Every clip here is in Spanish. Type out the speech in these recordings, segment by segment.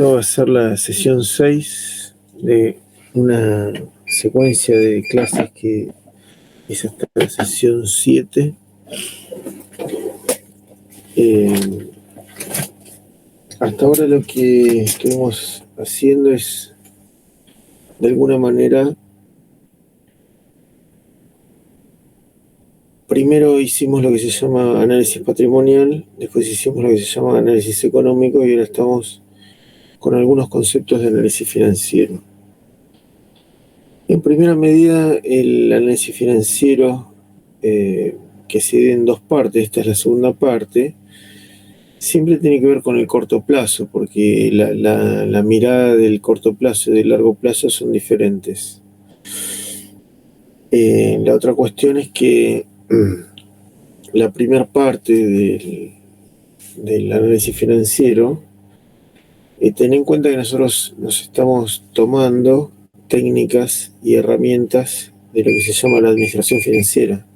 Esta va a ser la sesión 6 de una secuencia de clases que es hasta la sesión 7. Hasta ahora lo que estuvimos haciendo es, de alguna manera, primero hicimos lo que se llama análisis patrimonial, después hicimos lo que se llama análisis económico y ahora estamos con algunos conceptos de análisis financiero. En primera medida, el análisis financiero, que se divide en dos partes, esta es la segunda parte, siempre tiene que ver con el corto plazo, porque la mirada del corto plazo y del largo plazo son diferentes. La otra cuestión es que la primera parte del análisis financiero, ten en cuenta que nosotros nos estamos tomando técnicas y herramientas de lo que se llama la administración financiera.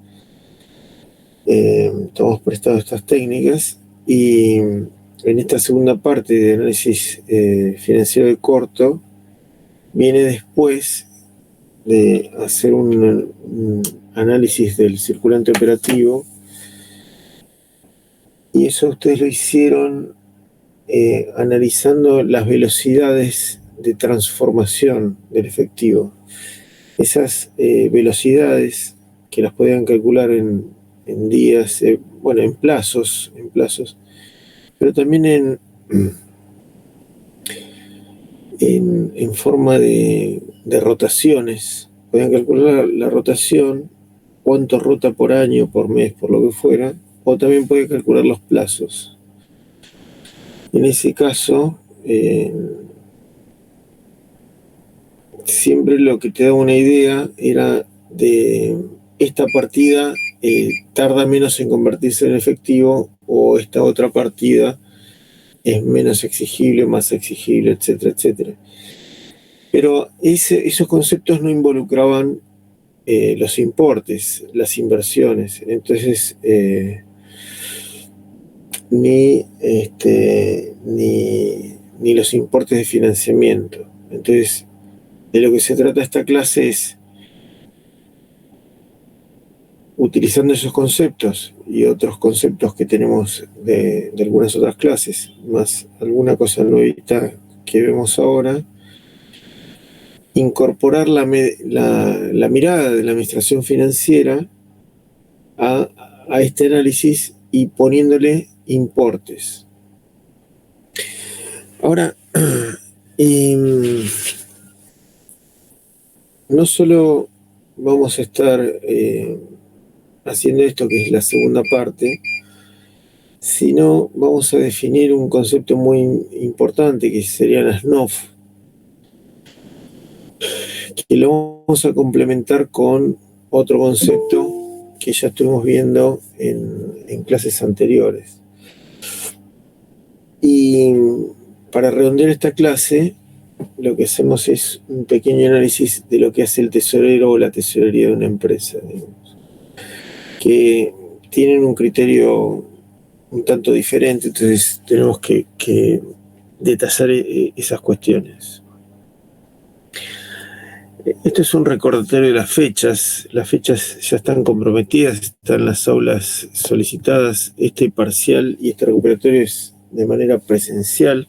Tomamos prestado estas técnicas y en esta segunda parte de análisis financiero de corto viene después de hacer un análisis del circulante operativo, y eso ustedes lo hicieron analizando las velocidades de transformación del efectivo. Esas velocidades que las podían calcular en días, en plazos, pero también en forma de rotaciones. Podían calcular la rotación, cuánto rota por año, por mes, por lo que fuera, o también podían calcular los plazos. En ese caso, siempre lo que te daba una idea era de esta partida tarda menos en convertirse en efectivo, o esta otra partida es menos exigible, más exigible, etcétera, etcétera. Pero esos conceptos no involucraban los importes, las inversiones. Entonces, ni los importes de financiamiento. Entonces, de lo que se trata esta clase es, utilizando esos conceptos y otros conceptos que tenemos de algunas otras clases, más alguna cosa nuevita que vemos ahora, incorporar la mirada de la administración financiera a este análisis y poniéndole importes. Ahora, no solo vamos a estar haciendo esto, que es la segunda parte, sino vamos a definir un concepto muy importante que serían las NOF, que lo vamos a complementar con otro concepto que ya estuvimos viendo en clases anteriores. Y para redondear esta clase, lo que hacemos es un pequeño análisis de lo que hace el tesorero o la tesorería de una empresa, digamos, que tienen un criterio un tanto diferente, entonces tenemos que detallar esas cuestiones. Esto es un recordatorio de las fechas ya están comprometidas, están en las aulas solicitadas. Este parcial y este recuperatorio es de manera presencial.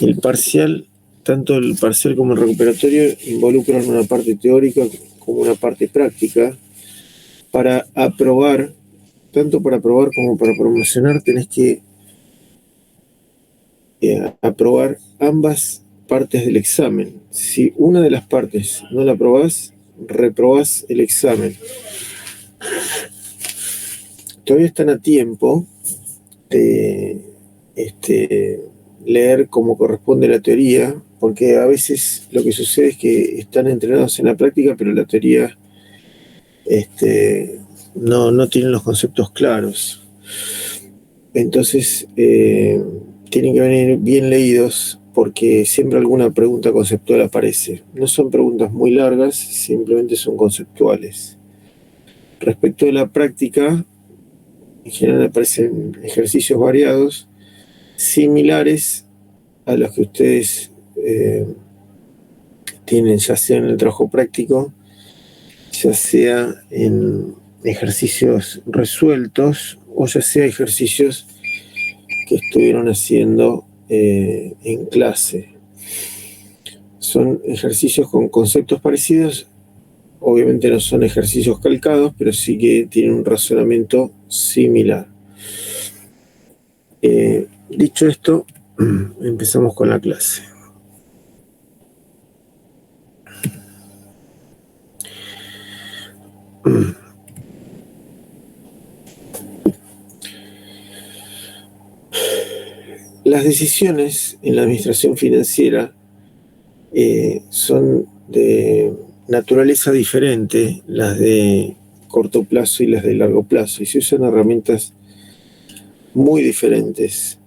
El parcial, tanto el parcial como el recuperatorio, involucran una parte teórica como una parte práctica. Para aprobar, tanto para aprobar como para promocionar, tenés que aprobar ambas partes del examen. Si una de las partes no la aprobás, reprobás el examen. Todavía están a tiempo de leer como corresponde la teoría, porque a veces lo que sucede es que están entrenados en la práctica, pero la teoría no tienen los conceptos claros. Entonces tienen que venir bien leídos, porque siempre alguna pregunta conceptual aparece. No son preguntas muy largas, simplemente son conceptuales. Respecto de la práctica, en general aparecen ejercicios variados, similares a los que ustedes tienen, ya sea en el trabajo práctico, ya sea en ejercicios resueltos o ya sea ejercicios que estuvieron haciendo en clase. Son ejercicios con conceptos parecidos, obviamente no son ejercicios calcados, pero sí que tienen un razonamiento similar. Dicho esto, empezamos con la clase. Las decisiones en la administración financiera son de naturaleza diferente, las de corto plazo y las de largo plazo, y se usan herramientas muy diferentes.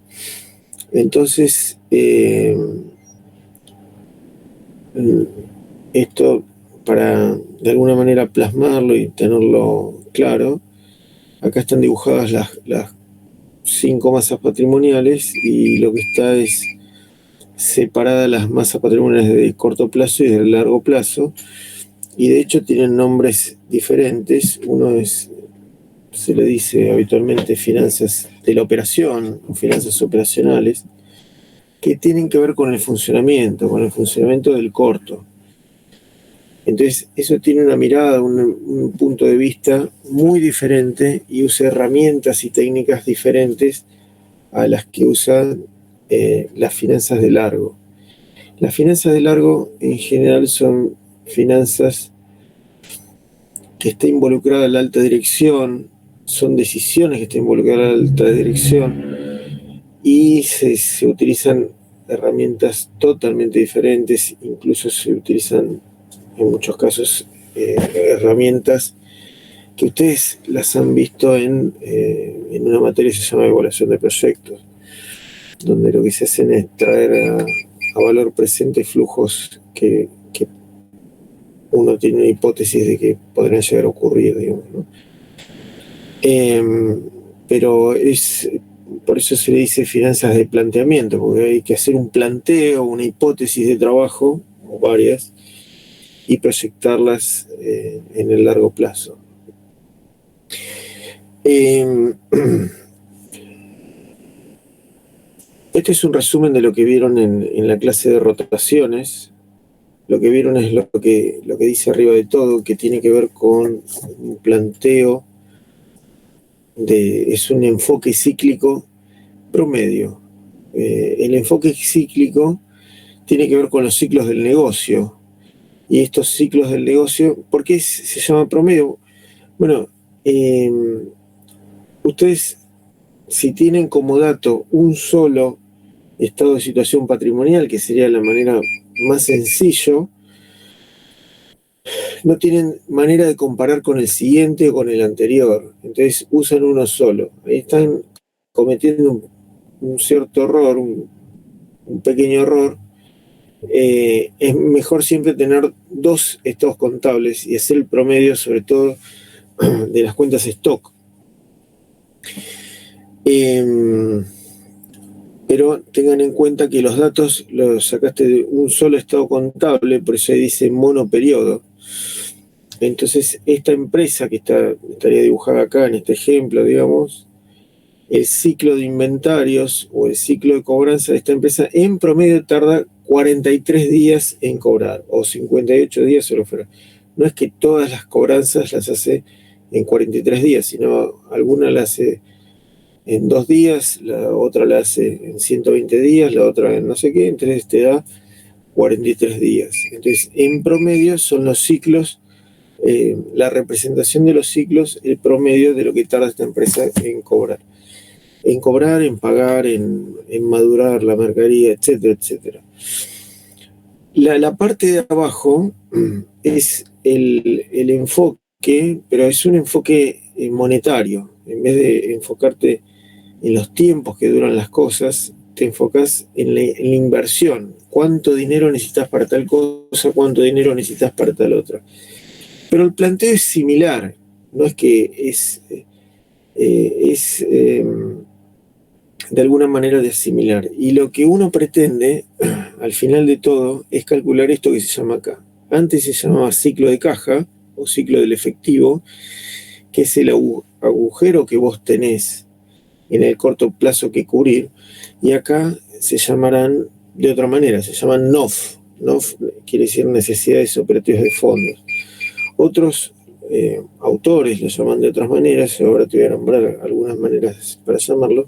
Entonces, esto, para de alguna manera plasmarlo y tenerlo claro, acá están dibujadas las 5 masas patrimoniales, y lo que está es separadas las masas patrimoniales de corto plazo y de largo plazo, y de hecho tienen nombres diferentes. Uno es, se le dice habitualmente finanzas de la operación o finanzas operacionales, que tienen que ver con el funcionamiento del corto. Entonces eso tiene una mirada, un punto de vista muy diferente, y usa herramientas y técnicas diferentes a las que usan las finanzas de largo. Las finanzas de largo en general son finanzas que está involucrada la alta dirección, son decisiones que está involucrada la alta dirección, y se utilizan herramientas totalmente diferentes, incluso se utilizan en muchos casos herramientas que ustedes las han visto en una materia que se llama evaluación de proyectos, donde lo que se hacen es traer a valor presente flujos que uno tiene una hipótesis de que podrían llegar a ocurrir, digamos, ¿no? Pero por eso se le dice finanzas de planteamiento, porque hay que hacer un planteo, una hipótesis de trabajo, o varias, y proyectarlas en el largo plazo. Este es un resumen de lo que vieron en la clase de rotaciones. Lo que vieron es lo que dice arriba de todo, que tiene que ver con un planteo, es un enfoque cíclico promedio. El enfoque cíclico tiene que ver con los ciclos del negocio. Y estos ciclos del negocio, ¿por qué se llama promedio? Bueno, ustedes, si tienen como dato un solo estado de situación patrimonial, que sería la manera más sencillo, no tienen manera de comparar con el siguiente o con el anterior. Entonces usan uno solo. Ahí están cometiendo un cierto error, un pequeño error. Es mejor siempre tener 2 estados contables y hacer el promedio, sobre todo de las cuentas stock. Pero tengan en cuenta que los datos los sacaste de un solo estado contable, por eso ahí dice monoperiodo. Entonces, esta empresa que estaría dibujada acá en este ejemplo, digamos, el ciclo de inventarios o el ciclo de cobranza de esta empresa en promedio tarda 43 días en cobrar, o 58 días o lo fuera. No es que todas las cobranzas las hace en 43 días, sino alguna la hace en 2 días, la otra la hace en 120 días, la otra en no sé qué, entonces te da 43 días. Entonces, en promedio son los ciclos, la representación de los ciclos, el promedio de lo que tarda esta empresa en cobrar. En pagar, en madurar la mercadería, etcétera, etcétera. La parte de abajo es el enfoque, pero es un enfoque monetario. En vez de enfocarte en los tiempos que duran las cosas, te enfocas en la inversión. ¿Cuánto dinero necesitas para tal cosa? ¿Cuánto dinero necesitas para tal otra? Pero el planteo es similar. No es que de alguna manera de asimilar. Y lo que uno pretende, al final de todo, es calcular esto que se llama acá. Antes se llamaba ciclo de caja o ciclo del efectivo, que es el agujero que vos tenés en el corto plazo que cubrir, y acá se llamarán de otra manera, se llaman NOF. NOF quiere decir necesidades operativas de fondos. Otros autores lo llaman de otras maneras, ahora te voy a nombrar algunas maneras para llamarlo,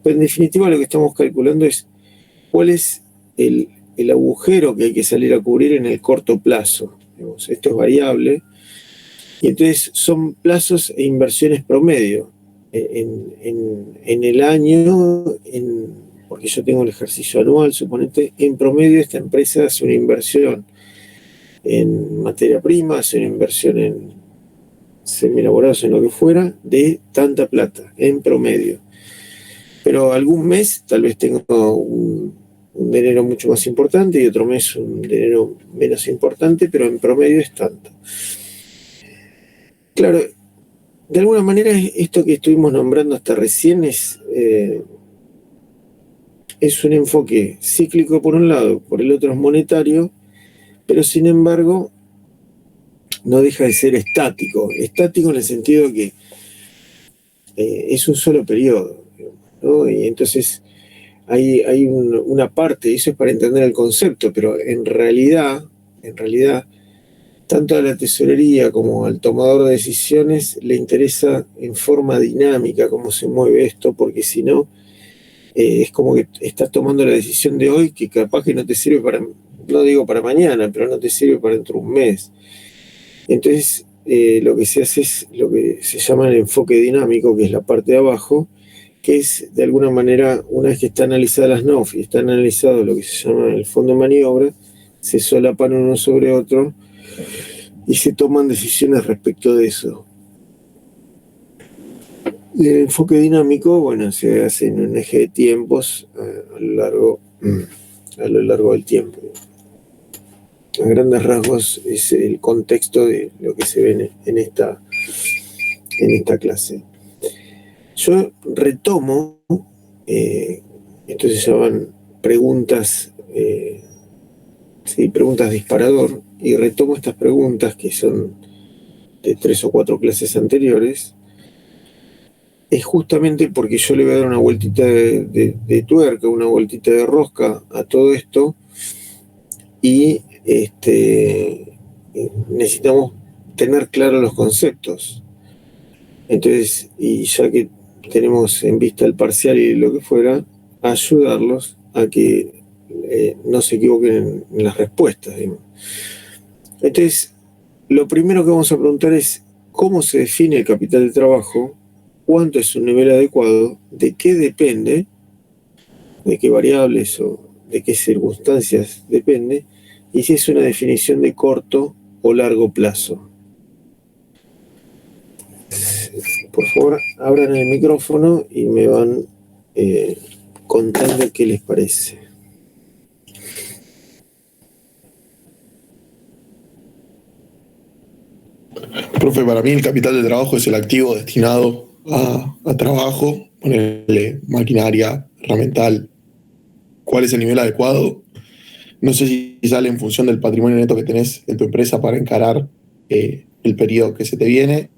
pero en definitiva lo que estamos calculando es cuál es el agujero que hay que salir a cubrir en el corto plazo. Digamos, esto es variable, y entonces son plazos e inversiones promedio. En el año, porque yo tengo el ejercicio anual, suponete, en promedio esta empresa hace una inversión en materia prima, hace una inversión en semi-elaborados, en lo que fuera, de tanta plata, en promedio. Pero algún mes tal vez tengo un dinero mucho más importante y otro mes un dinero menos importante, pero en promedio es tanto. Claro, de alguna manera esto que estuvimos nombrando hasta recién es un enfoque cíclico por un lado, por el otro es monetario, pero sin embargo no deja de ser estático. Estático en el sentido que es un solo periodo, ¿no? Y entonces hay una parte, eso es para entender el concepto, pero en realidad, tanto a la tesorería como al tomador de decisiones le interesa en forma dinámica cómo se mueve esto, porque si no, es como que estás tomando la decisión de hoy que capaz que no te sirve para, no digo para mañana, pero no te sirve para dentro de un mes. Entonces, lo que se hace es lo que se llama el enfoque dinámico, que es la parte de abajo, que es de alguna manera, una vez que está analizada las NOF y está analizado lo que se llama el fondo de maniobra, se solapan uno sobre otro y se toman decisiones respecto de eso. El enfoque dinámico, bueno, se hace en un eje de tiempos a lo largo del tiempo. A grandes rasgos es el contexto de lo que se ve en esta clase. Yo retomo, entonces se llaman preguntas, preguntas disparador, y retomo estas preguntas que son de 3 o 4 clases anteriores, es justamente porque yo le voy a dar una vueltita de tuerca, una vueltita de rosca a todo esto, y necesitamos tener claros los conceptos. Entonces, y ya que tenemos en vista el parcial y lo que fuera, ayudarlos a que no se equivoquen en las respuestas, digamos. Entonces, lo primero que vamos a preguntar es cómo se define el capital de trabajo, cuánto es un nivel adecuado, de qué depende, de qué variables o de qué circunstancias depende, y si es una definición de corto o largo plazo. Por favor, abran el micrófono y me van contando qué les parece. Profe, para mí el capital de trabajo es el activo destinado a trabajo, ponerle maquinaria, herramental. ¿Cuál es el nivel adecuado? No sé si sale en función del patrimonio neto que tenés en tu empresa para encarar el periodo que se te viene.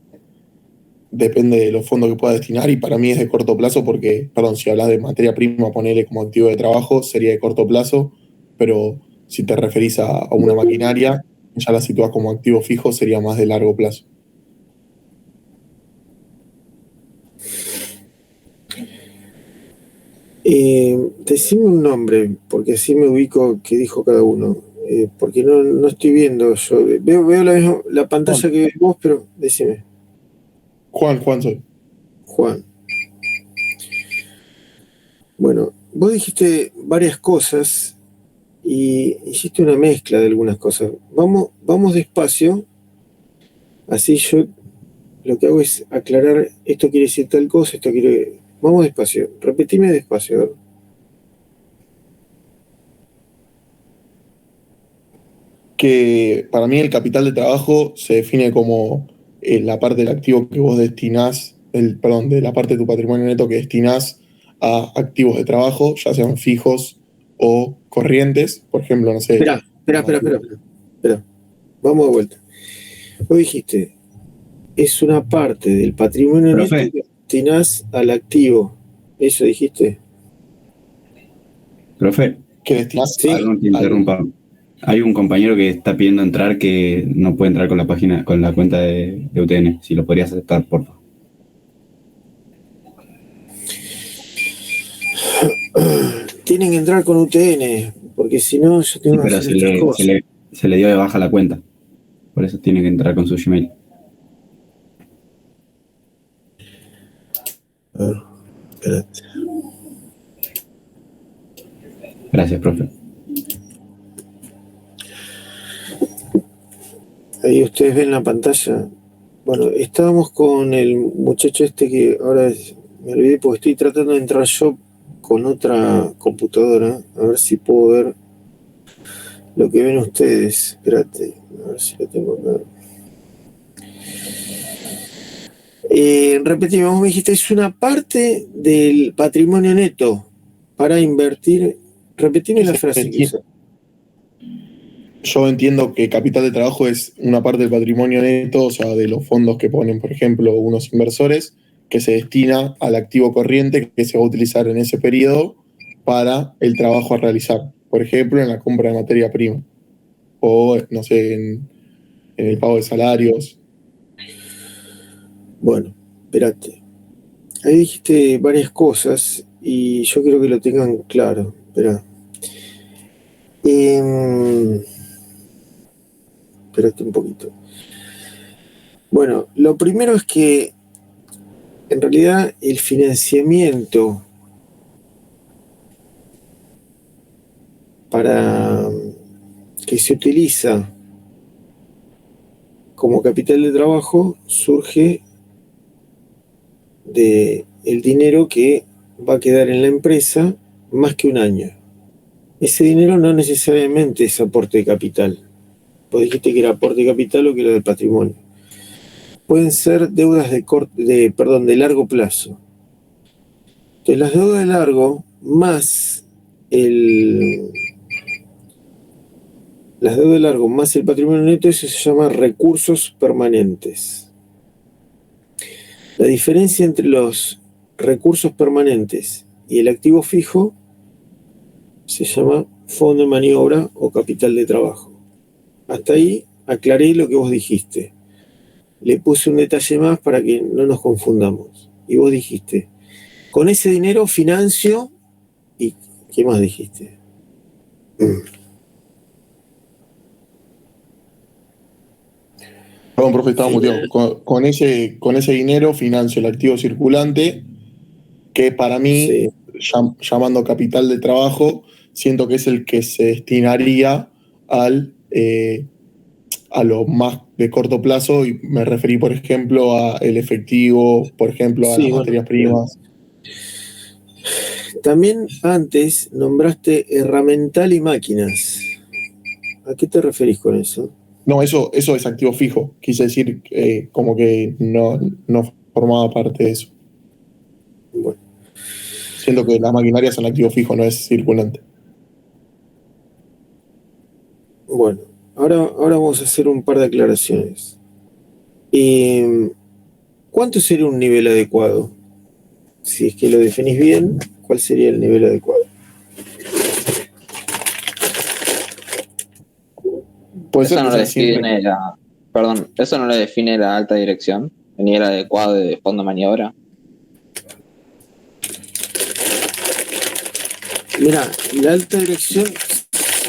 Depende de los fondos que puedas destinar y para mí es de corto plazo porque, perdón, si hablas de materia prima, ponerle como activo de trabajo, sería de corto plazo, pero si te referís a una maquinaria, ya la situás como activo fijo, sería más de largo plazo. Decime un nombre, porque así me ubico qué dijo cada uno. Porque no estoy viendo yo. Veo la pantalla que ves vos, pero decime. Juan soy. Juan. Bueno, vos dijiste varias cosas y hiciste una mezcla de algunas cosas. Vamos despacio, así yo lo que hago es aclarar, esto quiere decir tal cosa, esto quiere... Vamos despacio, repetime despacio, a ver. Que para mí el capital de trabajo se define como la parte del activo que vos destinás, de la parte de tu patrimonio neto que destinás a activos de trabajo, ya sean fijos o corrientes. Por ejemplo, no sé. Espera. Vamos de vuelta. Vos dijiste, es una parte del patrimonio neto Profe, que destinás al activo. ¿Eso dijiste? profe, Que destinás Sí. perdón que interrumpa. Hay un compañero que está pidiendo entrar que no puede entrar con la página, con la cuenta de UTN. Si lo podrías aceptar, por favor. Tienen que entrar con UTN, porque si no, yo Sí, tengo que pero hacer estas cosas. se le dio de baja la cuenta. Por eso tiene que entrar con su Gmail. A ver, espérate. Gracias, profe. Ahí ustedes ven la pantalla. Bueno, estábamos con el muchacho este que ahora me olvidé porque estoy tratando de entrar yo con otra computadora. A ver si puedo ver lo que ven ustedes. Espérate, a ver si lo tengo acá. Repetimos, vos me dijiste, es una parte del patrimonio neto para invertir. Repetime la frase que usaste. Yo entiendo que capital de trabajo es una parte del patrimonio neto, o sea, de los fondos que ponen, por ejemplo, unos inversores, que se destina al activo corriente que se va a utilizar en ese periodo para el trabajo a realizar. Por ejemplo, en la compra de materia prima o, no sé, en el pago de salarios. Bueno, espérate. Ahí dijiste varias cosas y yo quiero que lo tengan claro. Espera. Espérate un poquito. Bueno, lo primero es que en realidad el financiamiento para que se utiliza como capital de trabajo surge de el dinero que va a quedar en la empresa más que un año. Ese dinero no necesariamente es aporte de capital. Vos dijiste que era aporte de capital o que era del patrimonio. Pueden ser deudas de largo plazo. Entonces, las deudas de largo más el, las deudas de largo más el patrimonio neto, eso se llama recursos permanentes. La diferencia entre los recursos permanentes y el activo fijo se llama fondo de maniobra o capital de trabajo. Hasta ahí aclaré lo que vos dijiste. Le puse un detalle más para que no nos confundamos. Y vos dijiste, con ese dinero financio y ¿qué más dijiste? Perdón, profe, estaba muteado. Con ese dinero financio el activo circulante, que para mí, Sí. llamando capital de trabajo, siento que es el que se destinaría a lo más de corto plazo, y me referí, por ejemplo, a el efectivo, por ejemplo, a las Sí, bueno, materias primas. también antes nombraste herramental y máquinas. ¿A qué te referís con eso? No, eso es activo fijo. Quise decir como que no formaba parte de eso. Bueno, Siento que las maquinarias son activo fijo, no es circulante. bueno, ahora vamos a hacer un par de aclaraciones. ¿Cuánto sería un nivel adecuado? Si es que lo definís bien, ¿cuál sería el nivel adecuado? Puede Eso ser no que lo sea siempre. define perdón, eso no lo define la alta dirección, el nivel adecuado de fondo de maniobra. Mira, la alta dirección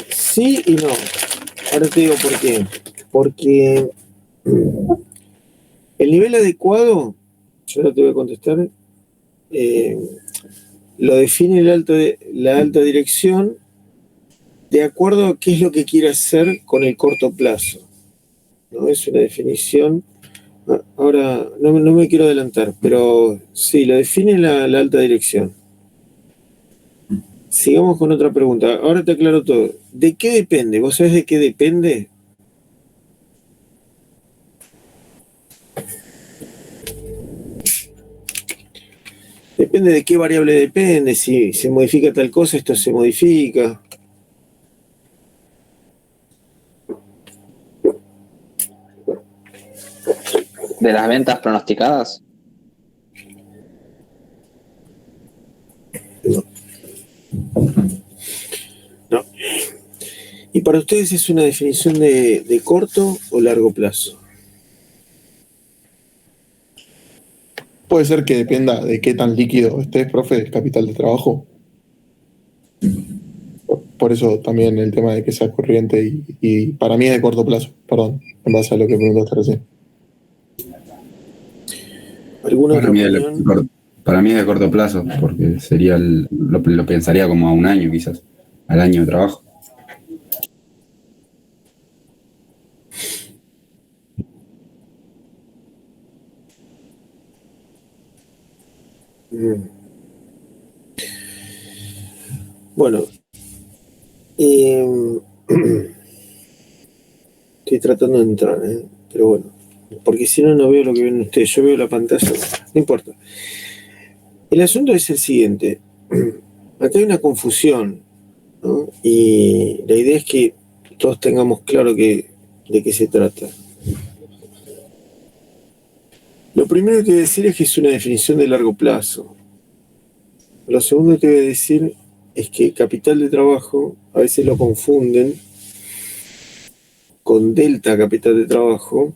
sí y no. Ahora te digo por qué. Porque el nivel adecuado, yo ahora te voy a contestar, eh, lo define la alta dirección de acuerdo a qué es lo que quiere hacer con el corto plazo. ¿No? Es una definición. Ahora, no me quiero adelantar, pero sí, lo define la alta dirección. Sigamos con otra pregunta. Ahora te aclaro todo. ¿De qué depende? ¿Vos sabés de qué depende? Depende de qué variable depende, si se modifica tal cosa, esto se modifica. De las ventas pronosticadas. No. ¿Y para ustedes es una definición de corto o largo plazo? Puede ser que dependa de qué tan líquido estés, profe, el capital de trabajo. Por eso también el tema de que sea corriente y para mí es de corto plazo, perdón, en base a lo que preguntaste recién. ¿Alguna Para otra mí, es opinión? para mí es de corto plazo, porque sería lo pensaría como a un año quizás, al año de trabajo. Mm. Bueno, eh, estoy tratando de entrar, pero bueno, porque si no, no veo lo que ven ustedes. Yo veo la pantalla, no importa. El asunto es el siguiente. Acá hay una confusión, ¿no? Y la idea es que todos tengamos claro de qué se trata. Lo primero que voy a decir es que es una definición de largo plazo. Lo segundo que voy a decir es que capital de trabajo a veces lo confunden con delta capital de trabajo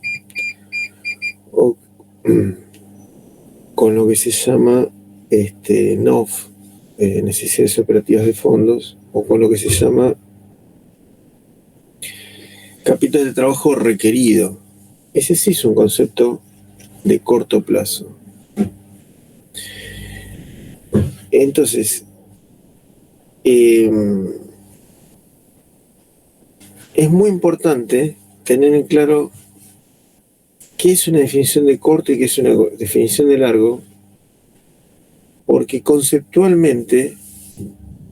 o con lo que se llama NOF, necesidades operativas de fondos, o con lo que se llama capital de trabajo requerido. Ese sí es un concepto de corto plazo. Entonces, eh, es muy importante tener en claro qué es una definición de corto y qué es una definición de largo, porque conceptualmente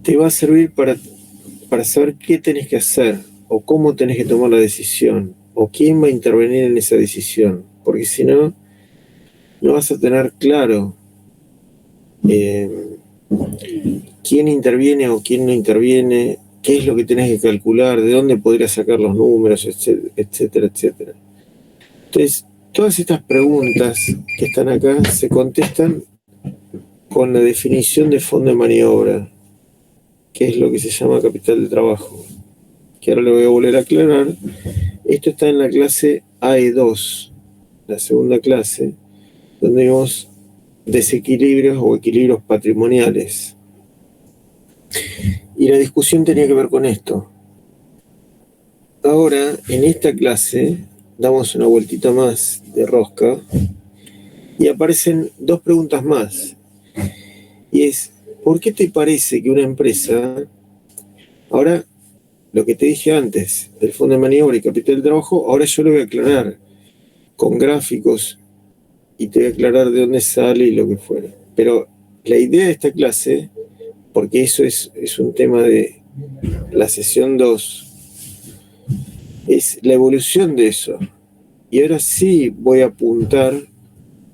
te va a servir para saber qué tenés que hacer o cómo tenés que tomar la decisión o quién va a intervenir en esa decisión, porque si no, no vas a tener claro eh, quién interviene o quién no interviene, qué es lo que tenés que calcular, de dónde podrías sacar los números, etcétera, etcétera. Entonces, todas estas preguntas que están acá se contestan con la definición de fondo de maniobra, que es lo que se llama capital de trabajo, que ahora le voy a volver a aclarar. Esto está en la clase AE2, la segunda clase, donde vemos desequilibrios o equilibrios patrimoniales. Y la discusión tenía que ver con esto. Ahora, en esta clase, damos una vueltita más de rosca y aparecen dos preguntas más. Y es, ¿por qué te parece que una empresa, ahora lo que te dije antes, del fondo de maniobra y capital de trabajo, ahora yo lo voy a aclarar con gráficos y te voy a aclarar de dónde sale y lo que fuera. Pero la idea de esta clase, porque eso es un tema de la sesión 2, es la evolución de eso. Y ahora sí voy a apuntar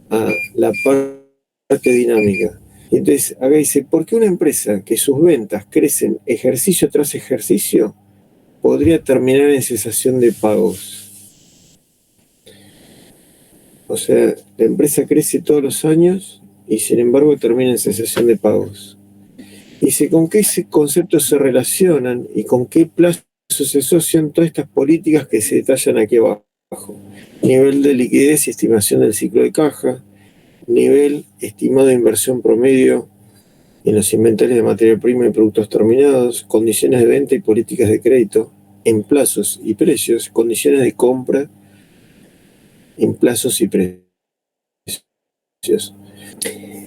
a la parte dinámica. Y entonces acá dice, ¿por qué una empresa que sus ventas crecen ejercicio tras ejercicio podría terminar en cesación de pagos? O sea, la empresa crece todos los años y sin embargo termina en cesación de pagos. Dice, ¿con qué conceptos se relacionan y con qué plazos se asocian todas estas políticas que se detallan aquí abajo? Nivel de liquidez y estimación del ciclo de caja, nivel estimado de inversión promedio en los inventarios de materia prima y productos terminados, condiciones de venta y políticas de crédito en plazos y precios, condiciones de compra en plazos y precios.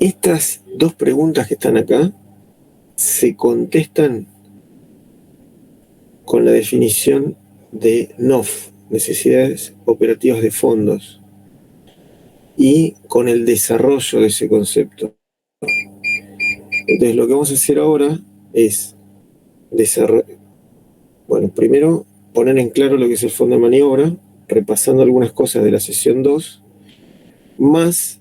Estas dos preguntas que están acá se contestan con la definición de NOF, necesidades operativas de fondos, y con el desarrollo de ese concepto. Entonces lo que vamos a hacer ahora es bueno, primero poner en claro lo que es el fondo de maniobra, repasando algunas cosas de la sesión 2, más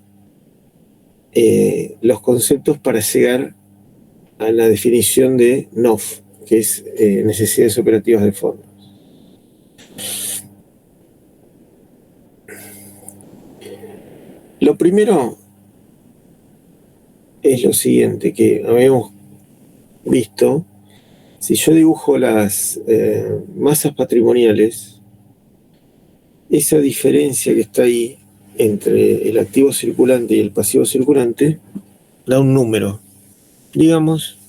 los conceptos para llegar a la definición de NOF, que es necesidades operativas de fondos. Lo primero es lo siguiente, que habíamos visto. Si yo dibujo las masas patrimoniales, esa diferencia que está ahí entre el activo circulante y el pasivo circulante da un número. Digamos,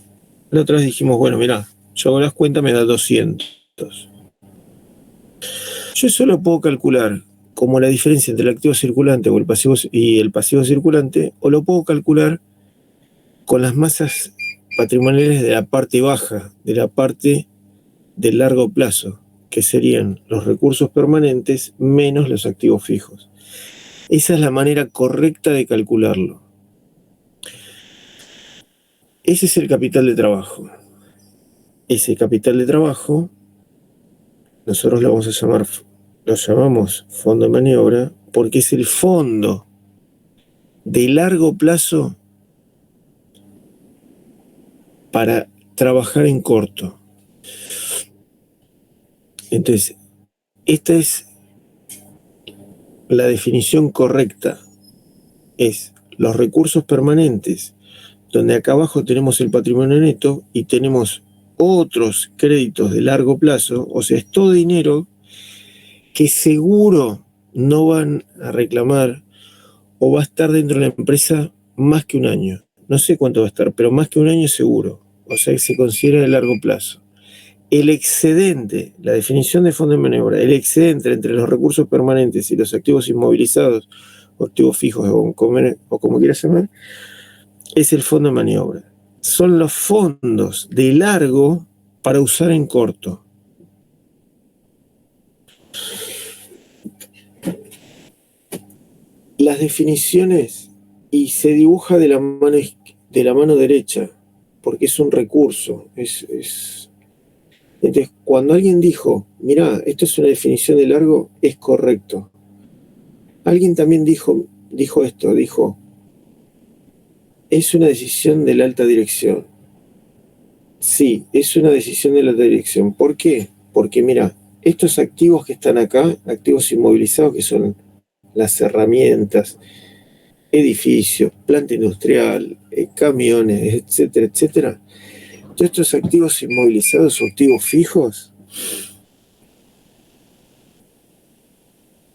la otra vez dijimos, bueno, mirá, yo hago las cuentas, me da 200. Yo eso lo puedo calcular como la diferencia entre el activo circulante o el pasivo y el pasivo circulante, o lo puedo calcular con las masas patrimoniales de la parte baja, de la parte del largo plazo, que serían los recursos permanentes menos los activos fijos. Esa es la manera correcta de calcularlo. Ese es el capital de trabajo. Ese capital de trabajo nosotros lo llamamos fondo de maniobra porque es el fondo de largo plazo para trabajar en corto. Entonces, esta es la definición correcta. Es los recursos permanentes, donde acá abajo tenemos el patrimonio neto y tenemos otros créditos de largo plazo, o sea, es todo dinero que seguro no van a reclamar o va a estar dentro de la empresa más que un año. No sé cuánto va a estar, pero más que un año seguro. O sea que se considera de largo plazo. El excedente, la definición de fondo de maniobra, el excedente entre los recursos permanentes y los activos inmovilizados o activos fijos o como quieras llamar, es el fondo de maniobra. Son los fondos de largo para usar en corto. Las definiciones, y se dibuja de la mano derecha, porque es un recurso. Entonces, cuando alguien dijo, mirá, esto es una definición de largo, es correcto. Alguien también dijo esto, es una decisión de la alta dirección. Sí, es una decisión de la alta dirección. ¿Por qué? Porque mira, estos activos que están acá, activos inmovilizados, que son las herramientas, edificios, planta industrial, camiones, etcétera, etcétera. Todos estos activos inmovilizados o activos fijos,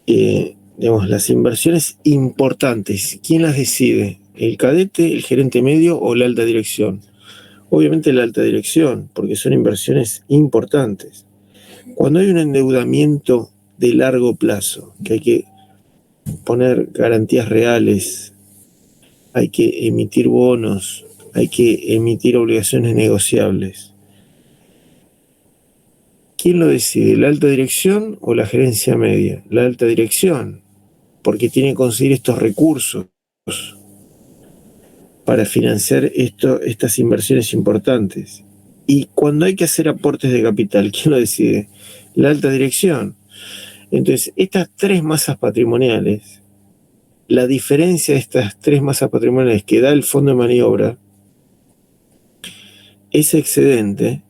digamos, las inversiones importantes, ¿quién las decide? ¿El cadete, el gerente medio o la alta dirección? Obviamente la alta dirección, porque son inversiones importantes. Cuando hay un endeudamiento de largo plazo, que hay que poner garantías reales, hay que emitir bonos, hay que emitir obligaciones negociables. ¿Quién lo decide? ¿La alta dirección o la gerencia media? La alta dirección, porque tiene que conseguir estos recursos para financiar estas inversiones importantes. Y cuando hay que hacer aportes de capital, ¿quién lo decide? La alta dirección. Entonces, estas tres masas patrimoniales, la diferencia de estas tres masas patrimoniales que da el fondo de maniobra, ese excedente,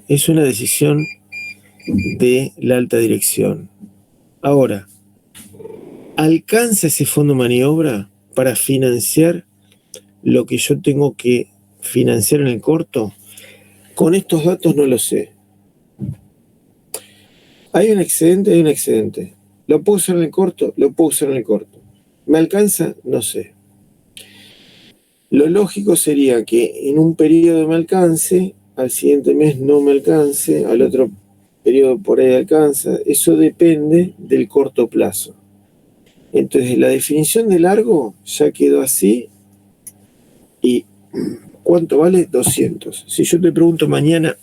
es una decisión de la alta dirección. Ahora, ¿alcanza ese fondo de maniobra para financiar lo que yo tengo que financiar en el corto? Con estos datos no lo sé. Hay un excedente. ¿Lo puedo usar en el corto? Lo puedo usar en el corto. ¿Me alcanza? No sé. Lo lógico sería que en un periodo me alcance, al siguiente mes no me alcance, al otro periodo por ahí alcanza. Eso depende del corto plazo. Entonces, la definición de largo ya quedó así. ¿Y cuánto vale? 200. Si yo te pregunto mañana,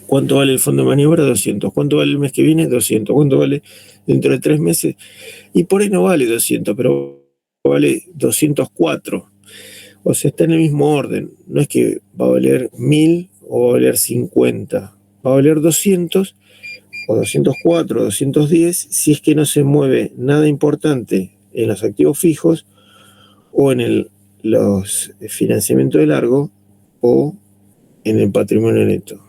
¿cuánto vale el fondo de maniobra? 200. ¿Cuánto vale el mes que viene? 200. ¿Cuánto vale dentro de 3 meses? Y por ahí no vale 200, pero vale 204. O sea, está en el mismo orden. No es que va a valer 1000 o va a valer 50. Va a valer 200 o 204 o 210 si es que no se mueve nada importante en los activos fijos o en los financiamientos de largo o en el patrimonio neto.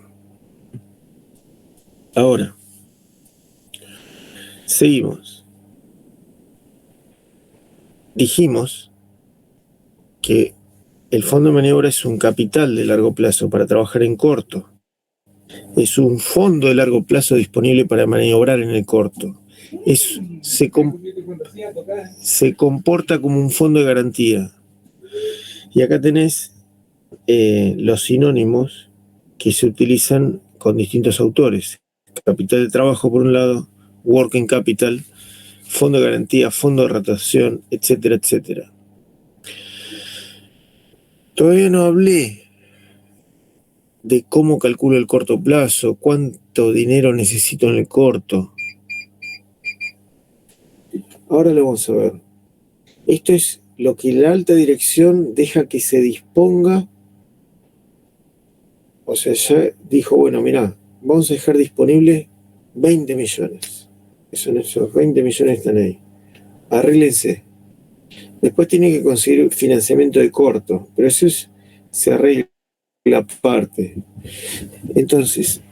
Ahora, seguimos. Dijimos que el fondo de maniobra es un capital de largo plazo para trabajar en corto. Es un fondo de largo plazo disponible para maniobrar en el corto. Se comporta como un fondo de garantía. Y acá tenés los sinónimos que se utilizan con distintos autores. Capital de trabajo por un lado, working capital, fondo de garantía, fondo de rotación, etcétera, etcétera. Todavía no hablé de cómo calculo el corto plazo, cuánto dinero necesito en el corto. Ahora lo vamos a ver. Esto es lo que la alta dirección deja que se disponga. O sea, ya dijo, bueno, mirá, vamos a dejar disponible 20 millones. Esos 20 millones están ahí. Arréglense. Después tiene que conseguir financiamiento de corto, pero eso se arregla aparte. Entonces,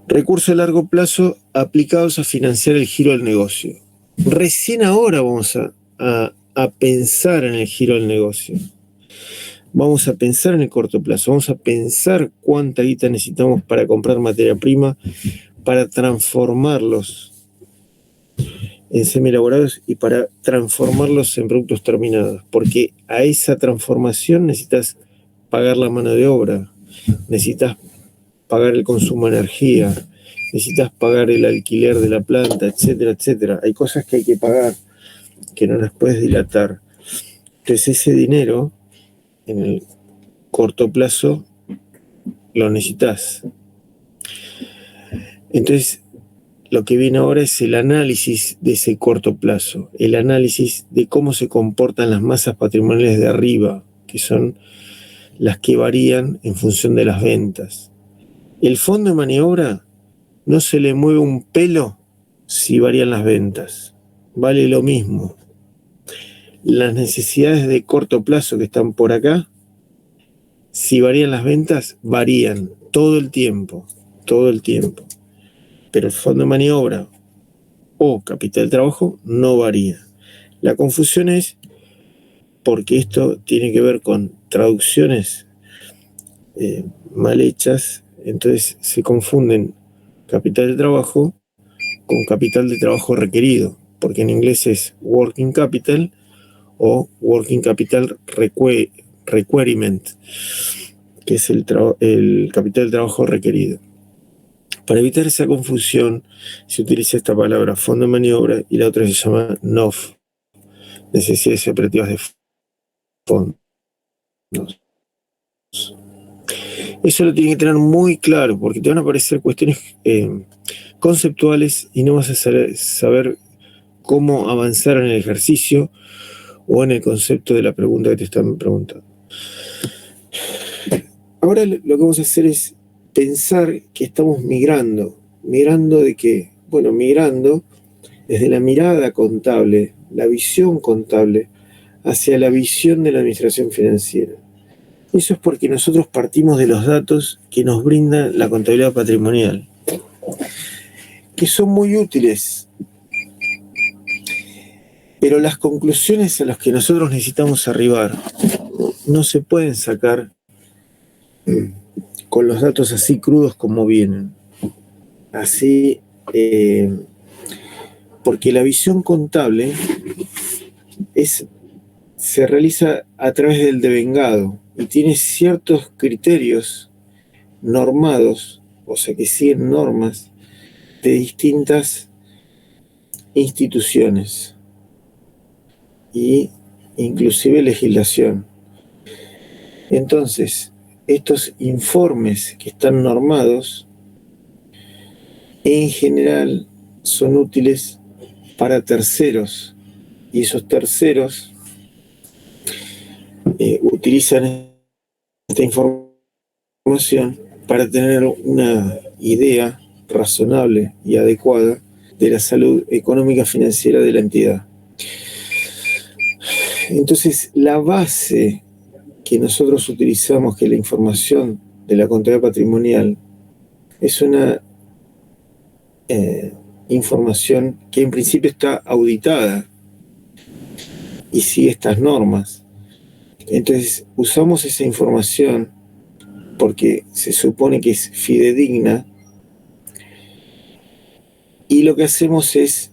recursos a largo plazo aplicados a financiar el giro del negocio. Recién ahora vamos a pensar en el giro del negocio. Vamos a pensar en el corto plazo, vamos a pensar cuánta guita necesitamos para comprar materia prima, para transformarlos en semi-elaborados y para transformarlos en productos terminados, porque a esa transformación necesitas pagar la mano de obra, necesitas pagar el consumo de energía, necesitas pagar el alquiler de la planta, etcétera, etcétera. Hay cosas que hay que pagar, que no las puedes dilatar. Entonces ese dinero, en el corto plazo, lo necesitas. Entonces, lo que viene ahora es el análisis de ese corto plazo, el análisis de cómo se comportan las masas patrimoniales de arriba, que son las que varían en función de las ventas. El fondo de maniobra no se le mueve un pelo si varían las ventas, vale lo mismo. Las necesidades de corto plazo que están por acá, si varían las ventas, varían todo el tiempo. Pero el fondo de maniobra o capital de trabajo no varía. La confusión es porque esto tiene que ver con traducciones mal hechas, entonces se confunden capital de trabajo con capital de trabajo requerido, porque en inglés es working capital o working capital requirement, que es el capital de trabajo requerido. Para evitar esa confusión se utiliza esta palabra fondo de maniobra y la otra se llama NOF, necesidades operativas de fondos. Eso lo tienen que tener muy claro porque te van a aparecer cuestiones conceptuales y no vas a saber cómo avanzar en el ejercicio o en el concepto de la pregunta que te están preguntando. Ahora lo que vamos a hacer es pensar que estamos migrando. ¿Migrando de qué? Bueno, migrando desde la mirada contable, la visión contable, hacia la visión de la administración financiera. Eso es porque nosotros partimos de los datos que nos brinda la contabilidad patrimonial, que son muy útiles, pero las conclusiones a las que nosotros necesitamos arribar no se pueden sacar con los datos así crudos como vienen. Así, porque la visión contable se realiza a través del devengado y tiene ciertos criterios normados, o sea que siguen normas de distintas instituciones e inclusive legislación. Entonces, estos informes que están normados en general son útiles para terceros y esos terceros utilizan esta información para tener una idea razonable y adecuada de la salud económica financiera de la entidad. Entonces, la base que nosotros utilizamos, que es la información de la contabilidad patrimonial, es una información que en principio está auditada y sigue estas normas. Entonces, usamos esa información porque se supone que es fidedigna, y lo que hacemos es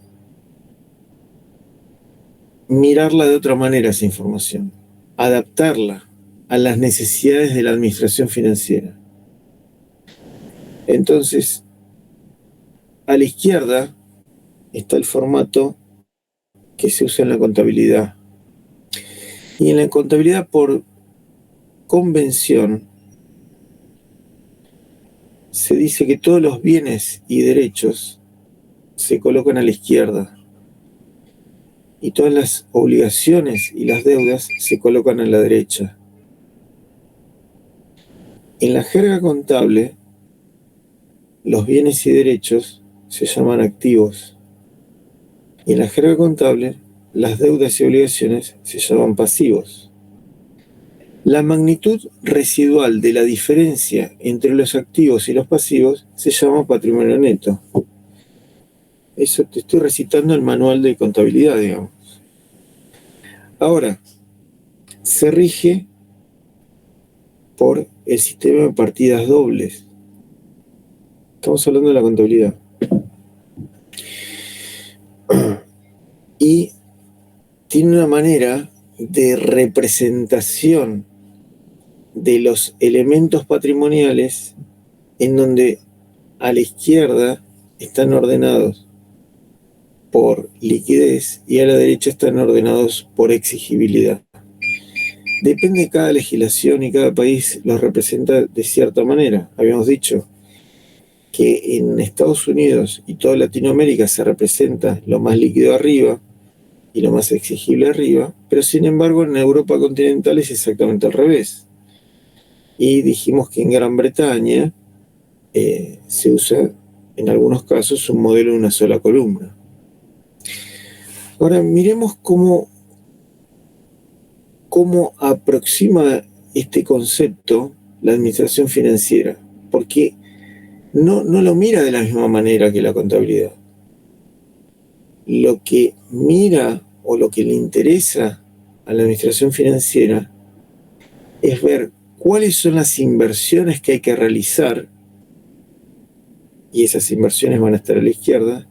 mirarla de otra manera, esa información, adaptarla a las necesidades de la administración financiera. Entonces, a la izquierda está el formato que se usa en la contabilidad. Y en la contabilidad, por convención, se dice que todos los bienes y derechos se colocan a la izquierda y todas las obligaciones y las deudas se colocan a la derecha. En la jerga contable, los bienes y derechos se llaman activos, y en la jerga contable, las deudas y obligaciones se llaman pasivos. La magnitud residual de la diferencia entre los activos y los pasivos se llama patrimonio neto. Eso te estoy recitando el manual de contabilidad, digamos. Ahora, se rige por el sistema de partidas dobles. Estamos hablando de la contabilidad. Y tiene una manera de representación de los elementos patrimoniales en donde a la izquierda están ordenados por liquidez y a la derecha están ordenados por exigibilidad. Depende de cada legislación y cada país los representa de cierta manera. Habíamos dicho que en Estados Unidos y toda Latinoamérica se representa lo más líquido arriba y lo más exigible arriba, pero sin embargo en Europa continental es exactamente al revés. Y dijimos que en Gran Bretaña se usa en algunos casos un modelo de una sola columna. Ahora miremos cómo aproxima este concepto la administración financiera, porque no lo mira de la misma manera que la contabilidad. Lo que mira o lo que le interesa a la administración financiera es ver cuáles son las inversiones que hay que realizar, y esas inversiones van a estar a la izquierda,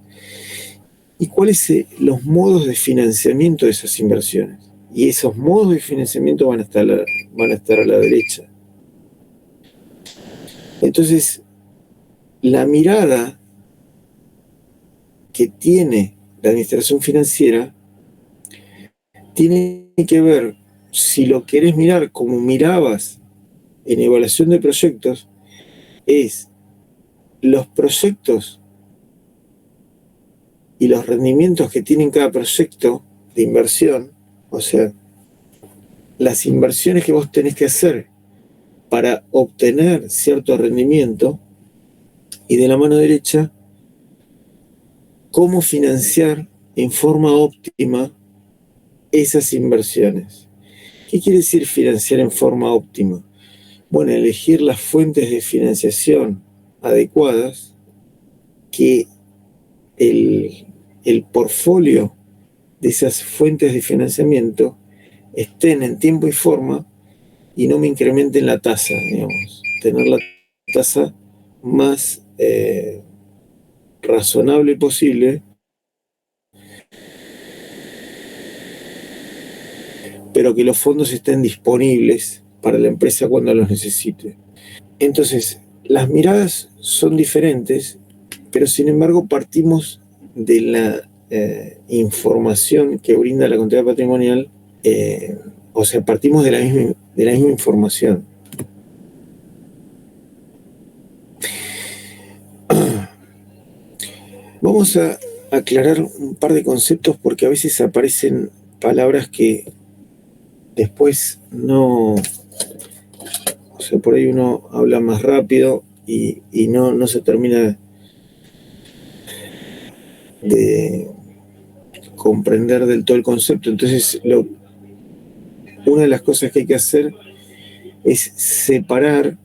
y cuáles son los modos de financiamiento de esas inversiones. Y esos modos de financiamiento van a estar a la derecha. Entonces, la mirada que tiene la administración financiera tiene que ver, si lo querés mirar como mirabas en evaluación de proyectos, es los proyectos y los rendimientos que tienen cada proyecto de inversión, o sea, las inversiones que vos tenés que hacer para obtener cierto rendimiento, y de la mano derecha, cómo financiar en forma óptima esas inversiones. ¿Qué quiere decir financiar en forma óptima? Bueno, elegir las fuentes de financiación adecuadas, que el portfolio de esas fuentes de financiamiento estén en tiempo y forma y no me incrementen la tasa, digamos. Tener la tasa más razonable posible, pero que los fondos estén disponibles para la empresa cuando los necesite. Entonces, las miradas son diferentes, pero sin embargo partimos de la información que brinda la contabilidad patrimonial, o sea, partimos de la misma información. Vamos a aclarar un par de conceptos porque a veces aparecen palabras que después no, o sea, por ahí uno habla más rápido y no se termina de comprender del todo el concepto. Entonces, una de las cosas que hay que hacer es separar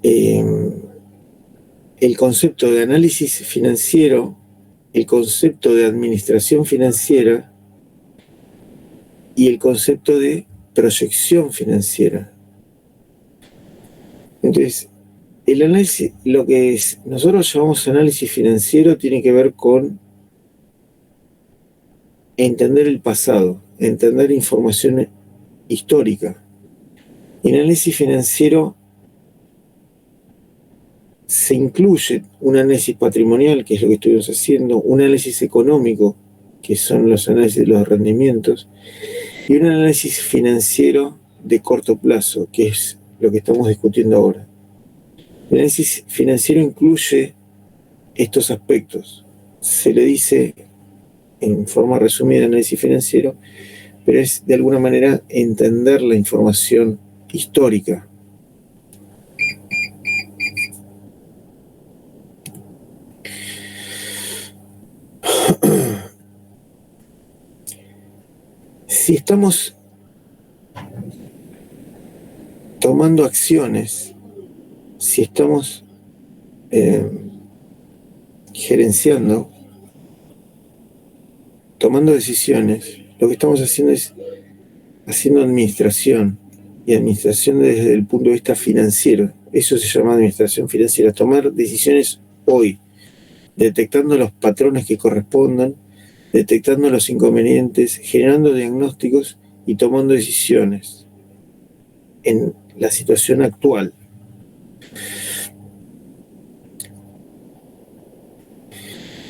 el concepto de análisis financiero, el concepto de administración financiera y el concepto de proyección financiera. Entonces, el análisis, lo que nosotros llamamos análisis financiero, tiene que ver con entender el pasado, entender información histórica. En análisis financiero se incluye un análisis patrimonial, que es lo que estuvimos haciendo, un análisis económico, que son los análisis de los rendimientos, y un análisis financiero de corto plazo, que es lo que estamos discutiendo ahora. El análisis financiero incluye estos aspectos. Se le dice en forma resumida análisis financiero, pero es de alguna manera entender la información histórica. Si estamos tomando acciones, si estamos gerenciando, tomando decisiones, lo que estamos haciendo es haciendo administración, y administración desde el punto de vista financiero. Eso se llama administración financiera, tomar decisiones hoy, detectando los patrones que correspondan, detectando los inconvenientes, generando diagnósticos y tomando decisiones en la situación actual.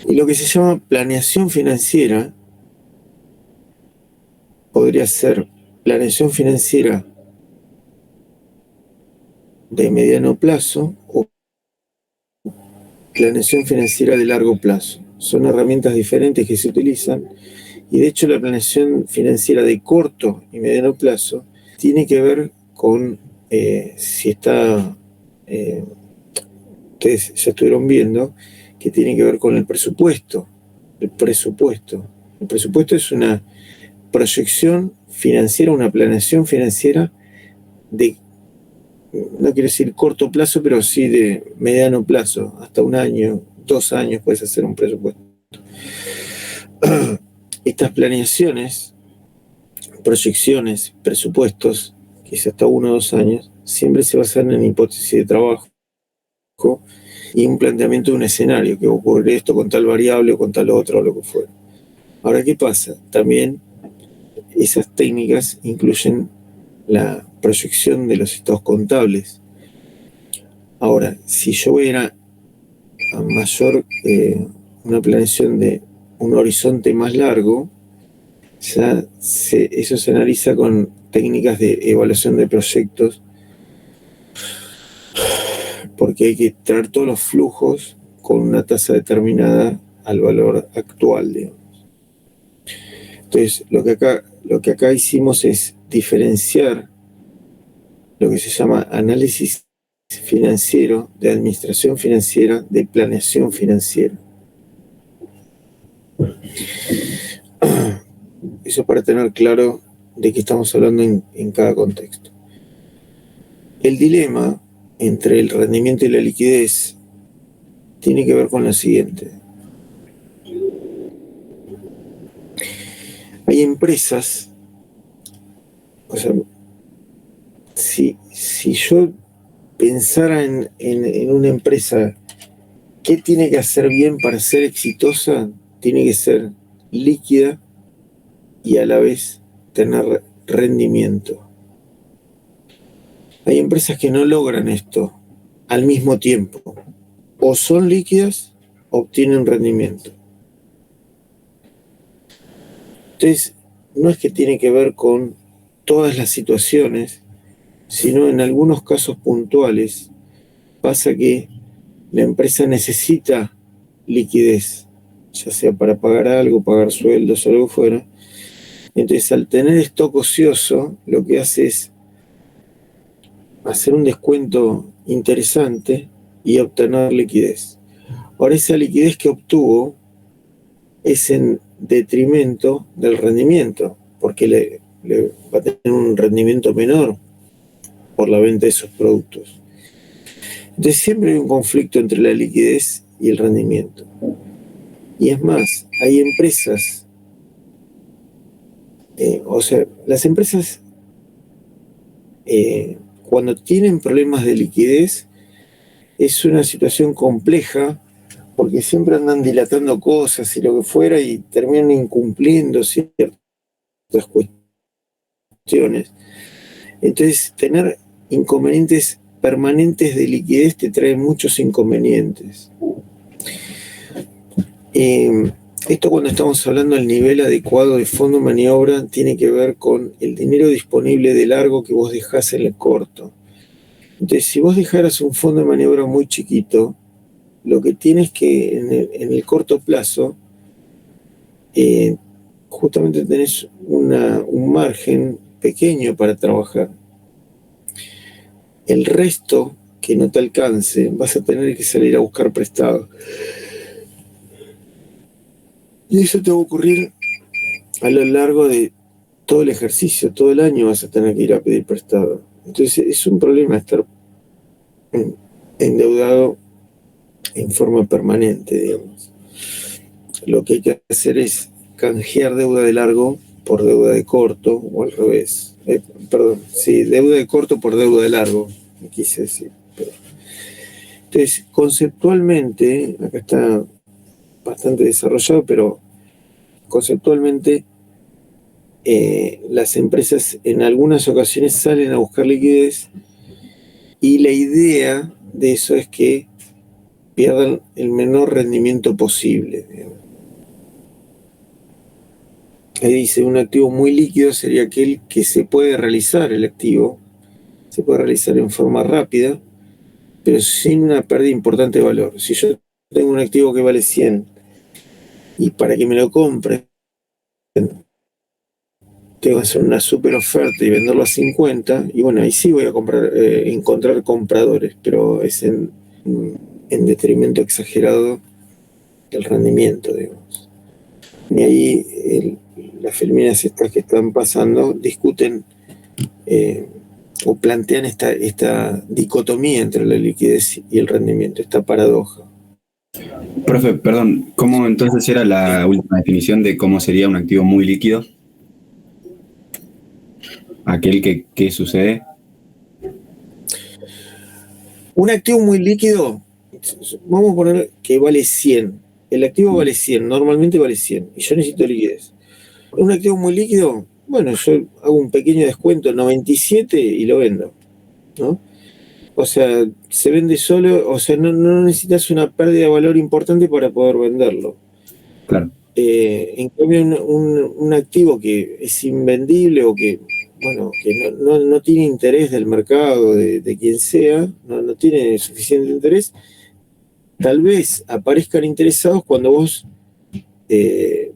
Y lo que se llama planeación financiera podría ser planeación financiera de mediano plazo o planeación financiera de largo plazo. Son herramientas diferentes que se utilizan, y de hecho la planeación financiera de corto y mediano plazo tiene que ver con si está, ustedes ya estuvieron viendo, que tiene que ver con el presupuesto. El presupuesto es una proyección financiera, una planeación financiera de, no quiero decir corto plazo, pero sí de mediano plazo, hasta 1 año, 2 años puedes hacer un presupuesto. Estas planeaciones, proyecciones, presupuestos, que es hasta 1 o 2 años, siempre se basan en hipótesis de trabajo y un planteamiento de un escenario, que ocurre esto con tal variable o con tal otro o lo que fuera. Ahora, ¿qué pasa? También esas técnicas incluyen la proyección de los estados contables. Ahora, si yo voy a mayor, una planeación de un horizonte más largo, ya eso se analiza con técnicas de evaluación de proyectos, porque hay que traer todos los flujos con una tasa determinada al valor actual, digamos. Entonces, lo que acá hicimos es diferenciar lo que se llama análisis financiero, de administración financiera, de planeación financiera. Eso para tener claro de qué estamos hablando en cada contexto. El dilema entre el rendimiento y la liquidez tiene que ver con lo siguiente. Hay empresas, o sea, si yo pensara en una empresa, ¿qué tiene que hacer bien para ser exitosa? Tiene que ser líquida y a la vez tener rendimiento. Hay empresas que no logran esto al mismo tiempo. O son líquidas o obtienen rendimiento. Entonces, no es que tiene que ver con todas las situaciones, sino en algunos casos puntuales pasa que la empresa necesita liquidez, ya sea para pagar algo, pagar sueldos o algo fuera. Entonces, al tener stock ocioso, lo que hace es hacer un descuento interesante y obtener liquidez. Ahora esa liquidez que obtuvo es en detrimento del rendimiento, porque le va a tener un rendimiento menor por la venta de esos productos. Entonces siempre hay un conflicto entre la liquidez y el rendimiento. Y es más, hay empresas, o sea, las empresas cuando tienen problemas de liquidez es una situación compleja porque siempre andan dilatando cosas y lo que fuera y terminan incumpliendo ciertas cuestiones. Entonces, tener inconvenientes permanentes de liquidez te trae muchos inconvenientes. Esto cuando estamos hablando del nivel adecuado de fondo de maniobra tiene que ver con el dinero disponible de largo que vos dejás en el corto. Entonces, si vos dejaras un fondo de maniobra muy chiquito, lo que tienes que en el corto plazo, justamente tenés un margen pequeño para trabajar. El resto que no te alcance, vas a tener que salir a buscar prestado. Y eso te va a ocurrir a lo largo de todo el ejercicio, todo el año vas a tener que ir a pedir prestado. Entonces es un problema estar endeudado en forma permanente, digamos. Lo que hay que hacer es canjear deuda de largo por deuda de corto, o al revés. Perdón, sí, deuda de corto por deuda de largo, me quise decir. Entonces, conceptualmente, acá está bastante desarrollado, pero conceptualmente las empresas en algunas ocasiones salen a buscar liquidez y la idea de eso es que pierdan el menor rendimiento posible. Ahí dice, un activo muy líquido sería aquel que se puede realizar el activo, se puede realizar en forma rápida, pero sin una pérdida importante de valor. Si yo tengo un activo que vale 100 y para que me lo compren tengo que hacer una super oferta y venderlo a 50, y bueno, ahí sí voy a encontrar compradores, pero es en detrimento exagerado del rendimiento, digamos. Y ahí las filminas estas que están pasando discuten o plantean esta dicotomía entre la liquidez y el rendimiento, esta paradoja. Profe, perdón, ¿cómo entonces era la última definición de cómo sería un activo muy líquido? Aquel que sucede. Un activo muy líquido, vamos a poner que vale 100. El activo vale 100, normalmente vale 100, y yo necesito liquidez. Un activo muy líquido, bueno, yo hago un pequeño descuento, 97 y lo vendo, ¿no? O sea, se vende solo, o sea, no necesitas una pérdida de valor importante para poder venderlo. Claro. En cambio, un activo que es invendible o que, bueno, que no tiene interés del mercado, de quien sea, no tiene suficiente interés, tal vez aparezcan interesados cuando vos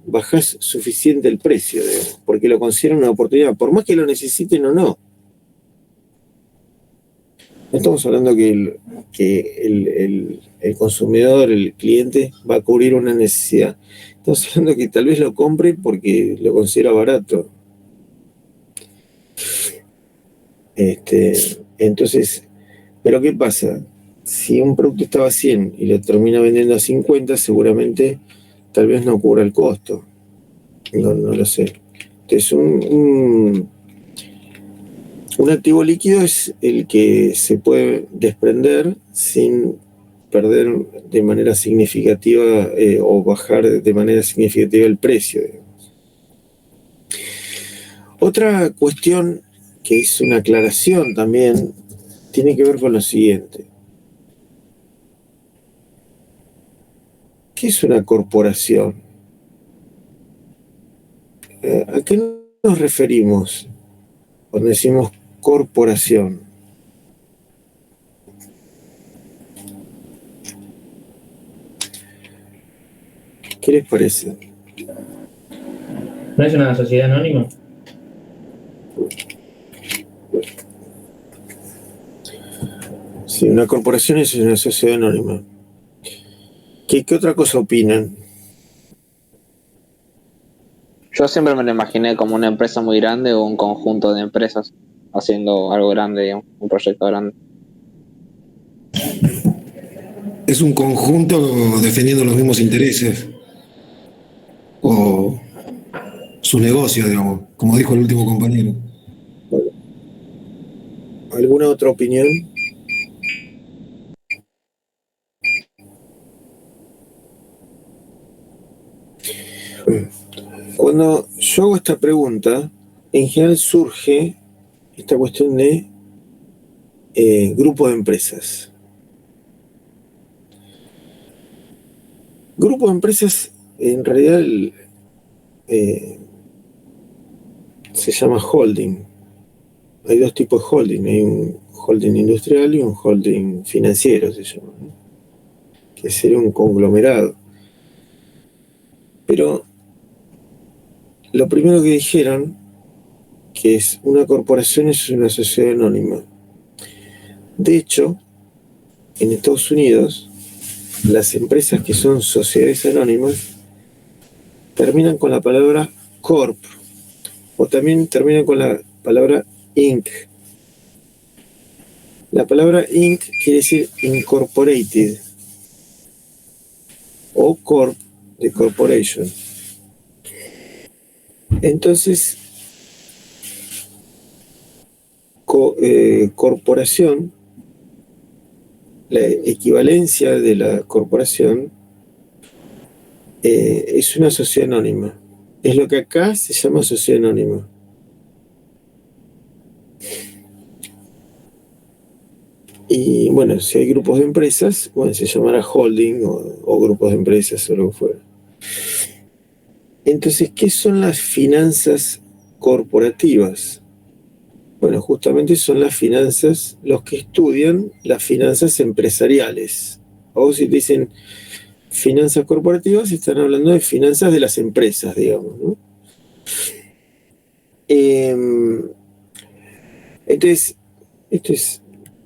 bajás suficiente el precio, porque lo consideran una oportunidad, por más que lo necesiten o no. No estamos hablando que el consumidor, el cliente, va a cubrir una necesidad. Estamos hablando que tal vez lo compre porque lo considera barato. Entonces, ¿pero qué pasa? Si un producto estaba a 100 y lo termina vendiendo a 50, seguramente tal vez no cubra el costo. No lo sé. Entonces, un activo líquido es el que se puede desprender sin perder de manera significativa o bajar de manera significativa el precio, digamos. Otra cuestión que es una aclaración también tiene que ver con lo siguiente. ¿Qué es una corporación? ¿A qué nos referimos cuando decimos corporación? ¿Qué les parece? ¿No es una sociedad anónima? Sí, una corporación es una sociedad anónima. ¿Qué otra cosa opinan? Yo siempre me lo imaginé como una empresa muy grande o un conjunto de empresas haciendo algo grande, digamos, un proyecto grande. Es un conjunto defendiendo los mismos intereses o sus negocios, digamos, como dijo el último compañero. Bueno, ¿alguna otra opinión? Cuando yo hago esta pregunta, en general surge esta cuestión de grupo de empresas. Grupo de empresas, en realidad, eh, se llama holding. Hay dos tipos de holding. Hay un holding industrial y un holding financiero, se llama, ¿no? Que sería un conglomerado. Pero lo primero que dijeron, que es una corporación es una sociedad anónima. De hecho, en Estados Unidos, las empresas que son sociedades anónimas terminan con la palabra corp o también terminan con la palabra inc. La palabra inc quiere decir incorporated o corp de corporation. Entonces, corporación, la equivalencia de la corporación es una sociedad anónima. Es lo que acá se llama sociedad anónima. Y bueno, si hay grupos de empresas, bueno, se llamará holding o grupos de empresas o lo que fuera. Entonces, ¿qué son las finanzas corporativas? Bueno, justamente son las finanzas, los que estudian las finanzas empresariales. O si te dicen finanzas corporativas, están hablando de finanzas de las empresas, digamos, ¿no? Entonces, esto es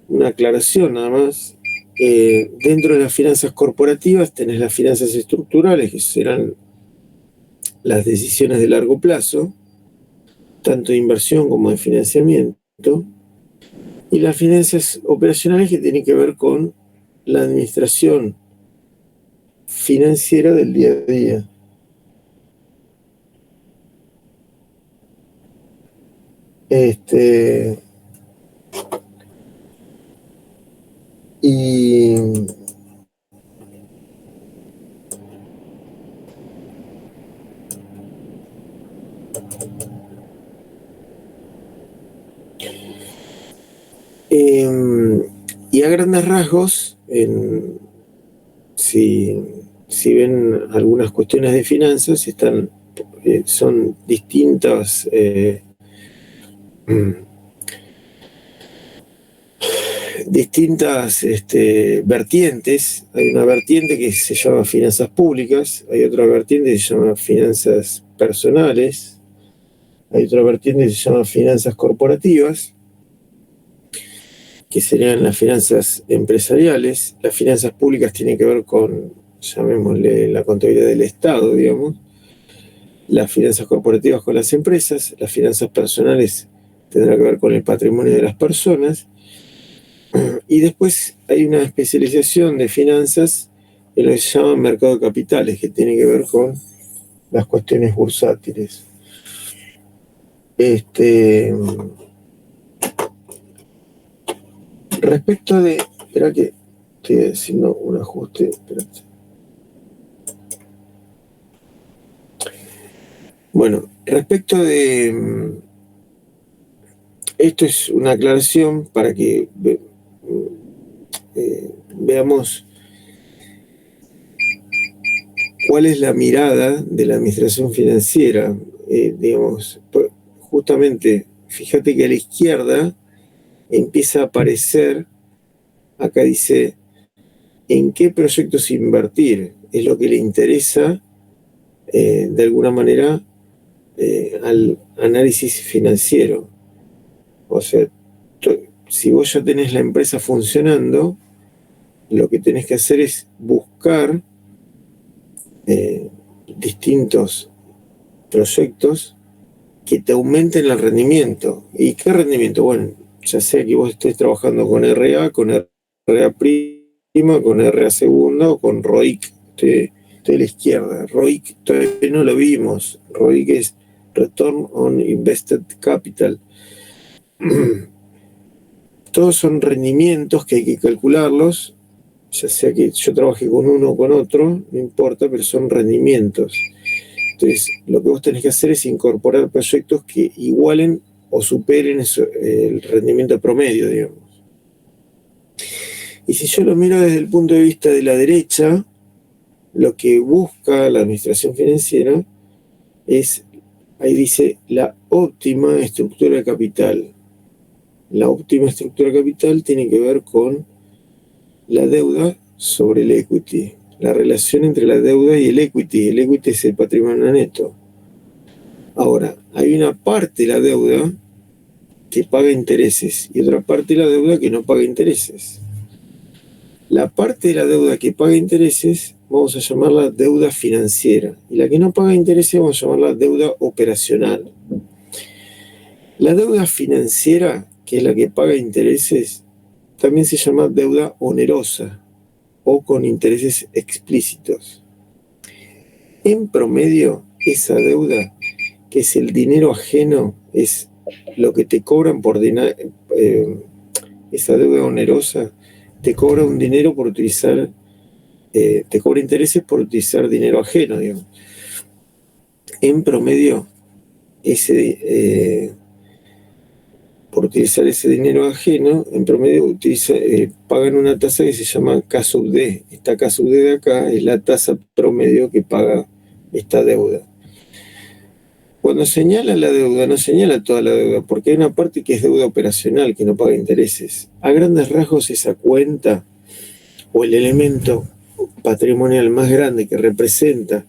una aclaración nada más. Dentro de las finanzas corporativas tenés las finanzas estructurales, que serán las decisiones de largo plazo, tanto de inversión como de financiamiento, y las finanzas operacionales que tienen que ver con la administración financiera del día a día. Y y a grandes rasgos, si ven algunas cuestiones de finanzas, son distintas vertientes. Hay una vertiente que se llama finanzas públicas, hay otra vertiente que se llama finanzas personales, hay otra vertiente que se llama finanzas corporativas, que serían las finanzas empresariales. Las finanzas públicas tienen que ver con, llamémosle, la contabilidad del Estado, digamos. Las finanzas corporativas con las empresas, las finanzas personales tendrán que ver con el patrimonio de las personas. Y después hay una especialización de finanzas en lo que se llama mercado de capitales, que tiene que ver con las cuestiones bursátiles. Respecto de... Espera que estoy haciendo un ajuste. Espérate. Bueno, respecto de... Esto es una aclaración para que veamos cuál es la mirada de la administración financiera. Digamos, justamente, fíjate que a la izquierda empieza a aparecer, acá dice, ¿en qué proyectos invertir? Es lo que le interesa, de alguna manera, al análisis financiero. O sea, si vos ya tenés la empresa funcionando, lo que tenés que hacer es buscar distintos proyectos que te aumenten el rendimiento. ¿Y qué rendimiento? Bueno, ya sea que vos estés trabajando con RA, con RA prima, con RA segunda o con ROIC. Estoy a la izquierda. ROIC todavía no lo vimos. ROIC es Return on Invested Capital. Todos son rendimientos que hay que calcularlos, ya sea que yo trabaje con uno o con otro, no importa, pero son rendimientos. Entonces, lo que vos tenés que hacer es incorporar proyectos que igualen o superen el rendimiento promedio, digamos. Y si yo lo miro desde el punto de vista de la derecha, lo que busca la administración financiera es, ahí dice, la óptima estructura de capital. La óptima estructura de capital tiene que ver con la deuda sobre el equity, la relación entre la deuda y el equity. El equity es el patrimonio neto. Ahora, hay una parte de la deuda que paga intereses y otra parte de la deuda que no paga intereses. La parte de la deuda que paga intereses vamos a llamarla deuda financiera y la que no paga intereses vamos a llamarla deuda operacional. La deuda financiera, que es la que paga intereses, también se llama deuda onerosa o con intereses explícitos. En promedio, esa deuda, que es el dinero ajeno, es lo que te cobran por dinero, esa deuda onerosa, te cobra un dinero por utilizar, te cobra intereses por utilizar dinero ajeno, digamos. En promedio, por utilizar ese dinero ajeno, en promedio pagan una tasa que se llama K sub D. Esta K sub D de acá es la tasa promedio que paga esta deuda. Cuando señala la deuda, no señala toda la deuda, porque hay una parte que es deuda operacional, que no paga intereses. A grandes rasgos, esa cuenta o el elemento patrimonial más grande que representa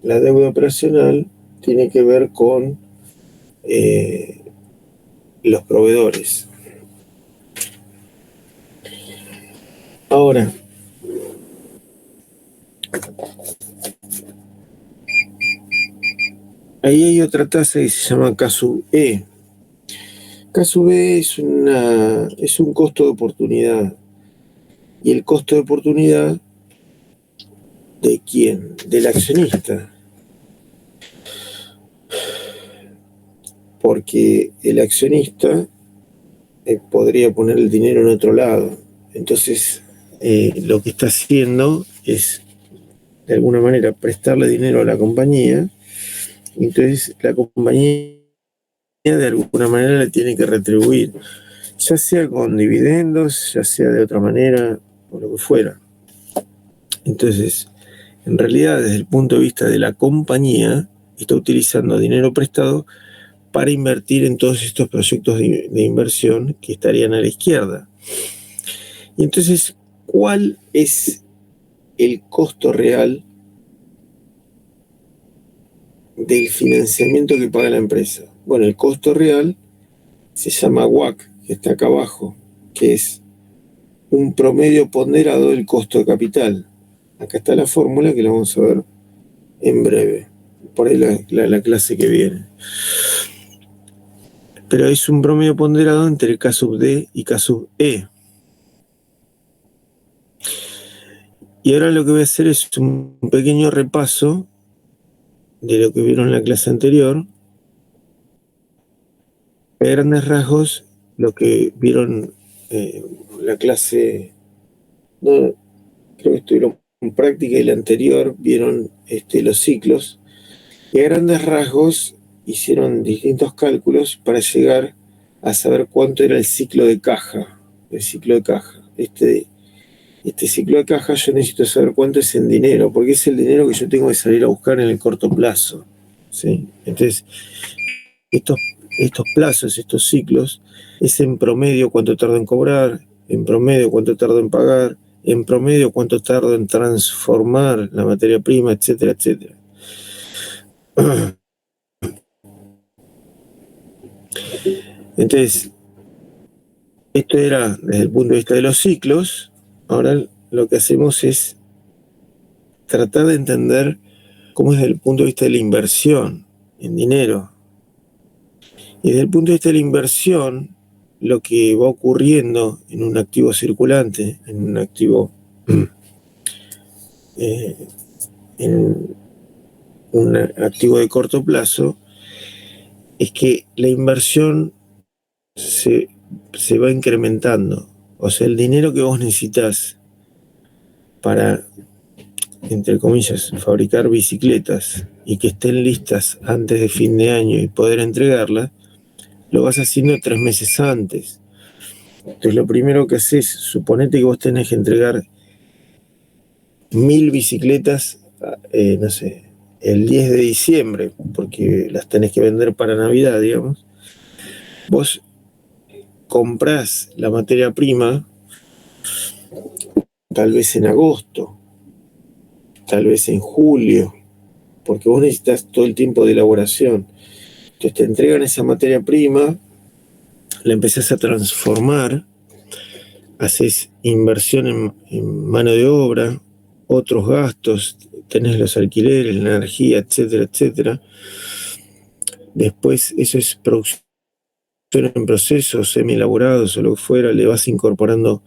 la deuda operacional tiene que ver con los proveedores. Ahora, ahí hay otra tasa que se llama K sub E. K sub E es un costo de oportunidad. ¿Y el costo de oportunidad de quién? Del accionista. Porque el accionista podría poner el dinero en otro lado. Entonces, lo que está haciendo es, de alguna manera, prestarle dinero a la compañía. Entonces, la compañía, de alguna manera, le tiene que retribuir, ya sea con dividendos, ya sea de otra manera, o lo que fuera. Entonces, en realidad, desde el punto de vista de la compañía, está utilizando dinero prestado para invertir en todos estos proyectos de inversión que estarían a la izquierda. Y entonces, ¿cuál es el costo real del financiamiento que paga la empresa? Bueno, el costo real se llama WACC, que está acá abajo, que es un promedio ponderado del costo de capital. Acá está la fórmula que la vamos a ver en breve, por ahí la clase que viene. Pero es un promedio ponderado entre K sub D y K sub E. Y ahora lo que voy a hacer es un pequeño repaso de lo que vieron en la clase anterior. A grandes rasgos, lo que vieron la clase, no, creo que estuvieron en práctica y la anterior, vieron los ciclos. Y a grandes rasgos hicieron distintos cálculos para llegar a saber cuánto era el ciclo de caja. El ciclo de caja. Este ciclo de caja yo necesito saber cuánto es en dinero, porque es el dinero que yo tengo que salir a buscar en el corto plazo, ¿sí? Entonces, estos plazos, estos ciclos, es en promedio cuánto tardo en cobrar, en promedio cuánto tardo en pagar, en promedio cuánto tardo en transformar la materia prima, etcétera, etcétera. Entonces, esto era desde el punto de vista de los ciclos. Ahora lo que hacemos es tratar de entender cómo es desde el punto de vista de la inversión en dinero. Y desde el punto de vista de la inversión, lo que va ocurriendo en un activo circulante, en un activo, en un activo de corto plazo, es que la inversión se va incrementando. O sea, el dinero que vos necesitas para, entre comillas, fabricar bicicletas y que estén listas antes de fin de año y poder entregarlas, lo vas haciendo 3 meses antes. Entonces lo primero que haces, suponete que vos tenés que entregar 1000 bicicletas, no sé, el 10 de diciembre, porque las tenés que vender para Navidad, digamos. Vos comprás la materia prima tal vez en agosto, tal vez en julio, porque vos necesitas todo el tiempo de elaboración. Entonces te entregan esa materia prima, la empezás a transformar, haces inversión en mano de obra, otros gastos, tenés los alquileres, la energía, etcétera, etcétera. Después eso es producción en procesos semi-elaborados o lo que fuera, le vas incorporando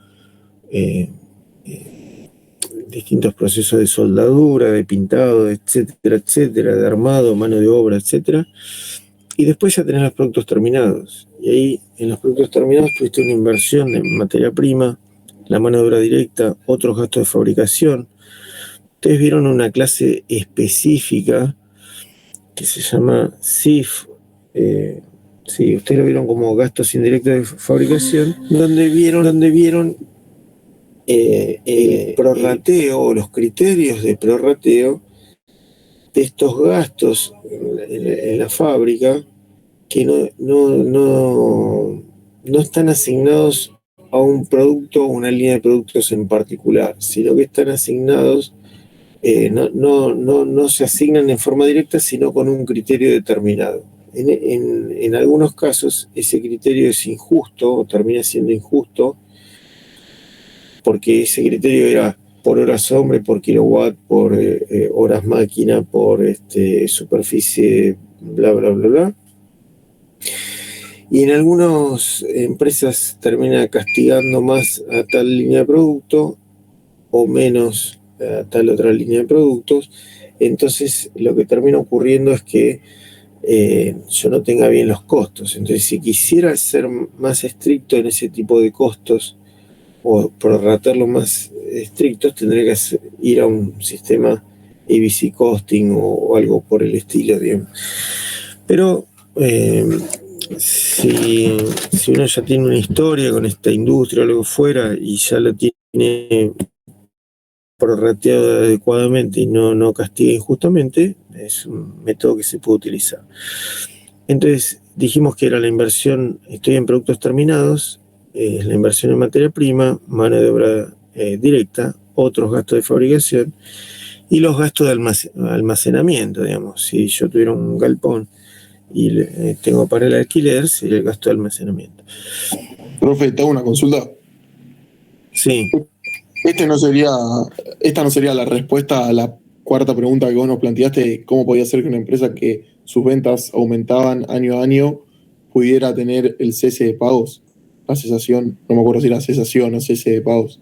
distintos procesos de soldadura, de pintado, etcétera, etcétera, de armado, mano de obra, etcétera. Y después ya tenés los productos terminados. Y ahí en los productos terminados tuviste una inversión en materia prima, la mano de obra directa, otros gastos de fabricación. Ustedes vieron una clase específica que se llama CIF, sí, ustedes lo vieron como gastos indirectos de fabricación, donde vieron el prorrateo, los criterios de prorrateo de estos gastos en la fábrica que no están asignados a un producto o una línea de productos en particular, sino que están asignados, no se asignan en forma directa, sino con un criterio determinado. En algunos casos ese criterio es injusto o termina siendo injusto porque ese criterio era por hora sombra, por kilowatt, por horas máquina, por superficie, bla, bla, bla, bla. Y en algunas empresas termina castigando más a tal línea de producto o menos a tal otra línea de productos. Entonces lo que termina ocurriendo es que yo no tenga bien los costos. Entonces si quisiera ser más estricto en ese tipo de costos o prorratarlos más estrictos, tendría que ir a un sistema ABC costing o algo por el estilo, digamos. Pero si uno ya tiene una historia con esta industria o lo que fuera y ya lo tiene prorrateado adecuadamente y no castiga injustamente, es un método que se puede utilizar. Entonces dijimos que era la inversión, estoy en productos terminados, la inversión en materia prima, mano de obra directa, otros gastos de fabricación y los gastos de almacenamiento, digamos. Si yo tuviera un galpón y tengo para el alquiler, sería el gasto de almacenamiento. Profe, te hago una consulta. Sí. Esta no sería la respuesta a la cuarta pregunta que vos nos planteaste, cómo podía ser que una empresa que sus ventas aumentaban año a año pudiera tener el cese de pagos, la cesación, no me acuerdo si era cesación o cese de pagos,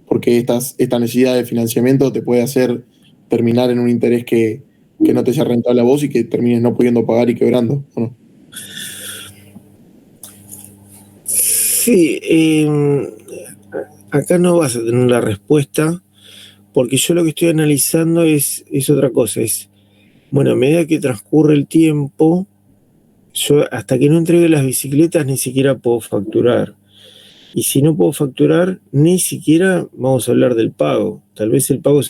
porque esta necesidad de financiamiento te puede hacer terminar en un interés que no te sea rentable a vos y que termines no pudiendo pagar y quebrando, ¿o no? Sí, acá no vas a tener la respuesta, porque yo lo que estoy analizando es otra cosa, bueno, a medida que transcurre el tiempo, yo hasta que no entregue las bicicletas ni siquiera puedo facturar. Y si no puedo facturar, ni siquiera vamos a hablar del pago. Tal vez el pago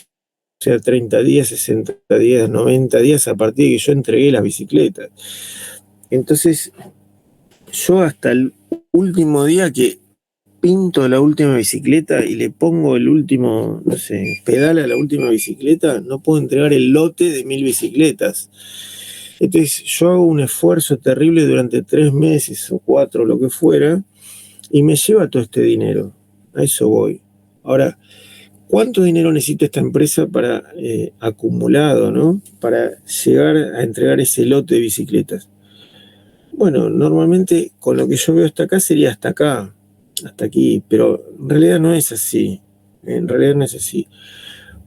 sea 30 días, 60 días, 90 días a partir de que yo entregué las bicicletas. Entonces, yo hasta el último día que pinto la última bicicleta y le pongo el último, no sé, pedal a la última bicicleta, no puedo entregar el lote de 1000 bicicletas. Entonces yo hago un esfuerzo terrible durante 3 meses o 4, lo que fuera, y me lleva todo este dinero. A eso voy. Ahora, ¿cuánto dinero necesita esta empresa para acumulado, ¿no? Para llegar a entregar ese lote de bicicletas? Bueno, normalmente con lo que yo veo hasta acá sería hasta acá, hasta aquí, pero en realidad no es así. En realidad no es así.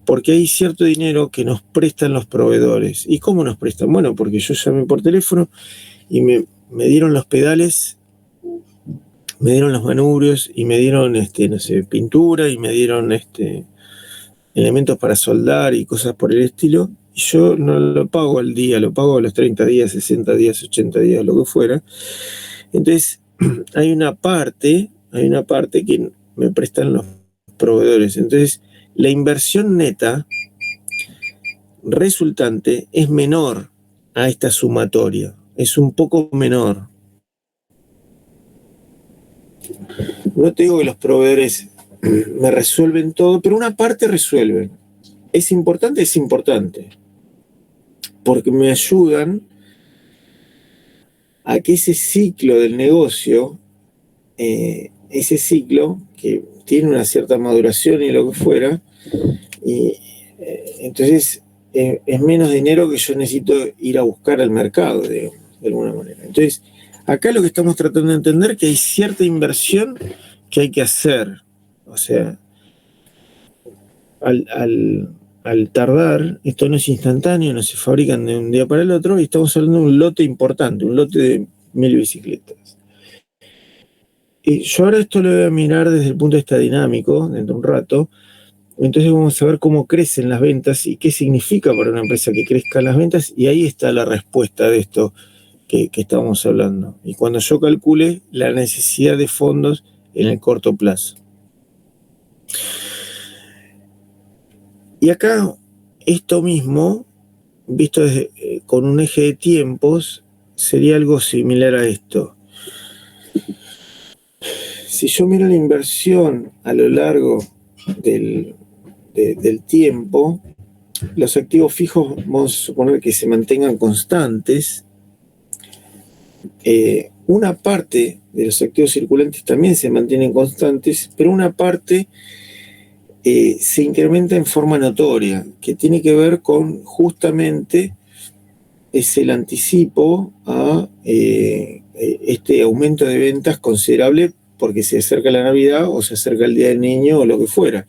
Porque hay cierto dinero que nos prestan los proveedores. ¿Y cómo nos prestan? Bueno, porque yo llamé por teléfono y me dieron los pedales, me dieron los manubrios y me dieron, no sé, pintura y me dieron elementos para soldar y cosas por el estilo. Y yo no lo pago al día, lo pago a los 30 días, 60 días, 80 días, lo que fuera. Entonces, hay una parte que me prestan los proveedores. Entonces, la inversión neta resultante es menor a esta sumatoria, es un poco menor. No te digo que los proveedores me resuelven todo, pero una parte resuelven. Es importante, porque me ayudan a que ese ciclo del negocio, ese ciclo que tiene una cierta maduración y lo que fuera, y entonces es menos dinero que yo necesito ir a buscar al mercado, digamos, de alguna manera. Entonces, acá lo que estamos tratando de entender es que hay cierta inversión que hay que hacer. O sea, al tardar, esto no es instantáneo, no se fabrican de un día para el otro, y estamos hablando de un lote importante, un lote de 1000 bicicletas. Y yo ahora esto lo voy a mirar desde el punto de vista dinámico, dentro de un rato. Entonces vamos a ver cómo crecen las ventas y qué significa para una empresa que crezcan las ventas, y ahí está la respuesta de esto que estábamos hablando. Y cuando yo calcule la necesidad de fondos en el corto plazo. Y acá, esto mismo, visto con un eje de tiempos, sería algo similar a esto. Si yo miro la inversión a lo largo del tiempo, los activos fijos vamos a suponer que se mantengan constantes. Una parte de los activos circulantes también se mantienen constantes, pero una parte se incrementa en forma notoria, que tiene que ver con justamente es el anticipo a este aumento de ventas considerable porque se acerca la Navidad o se acerca el Día del Niño o lo que fuera.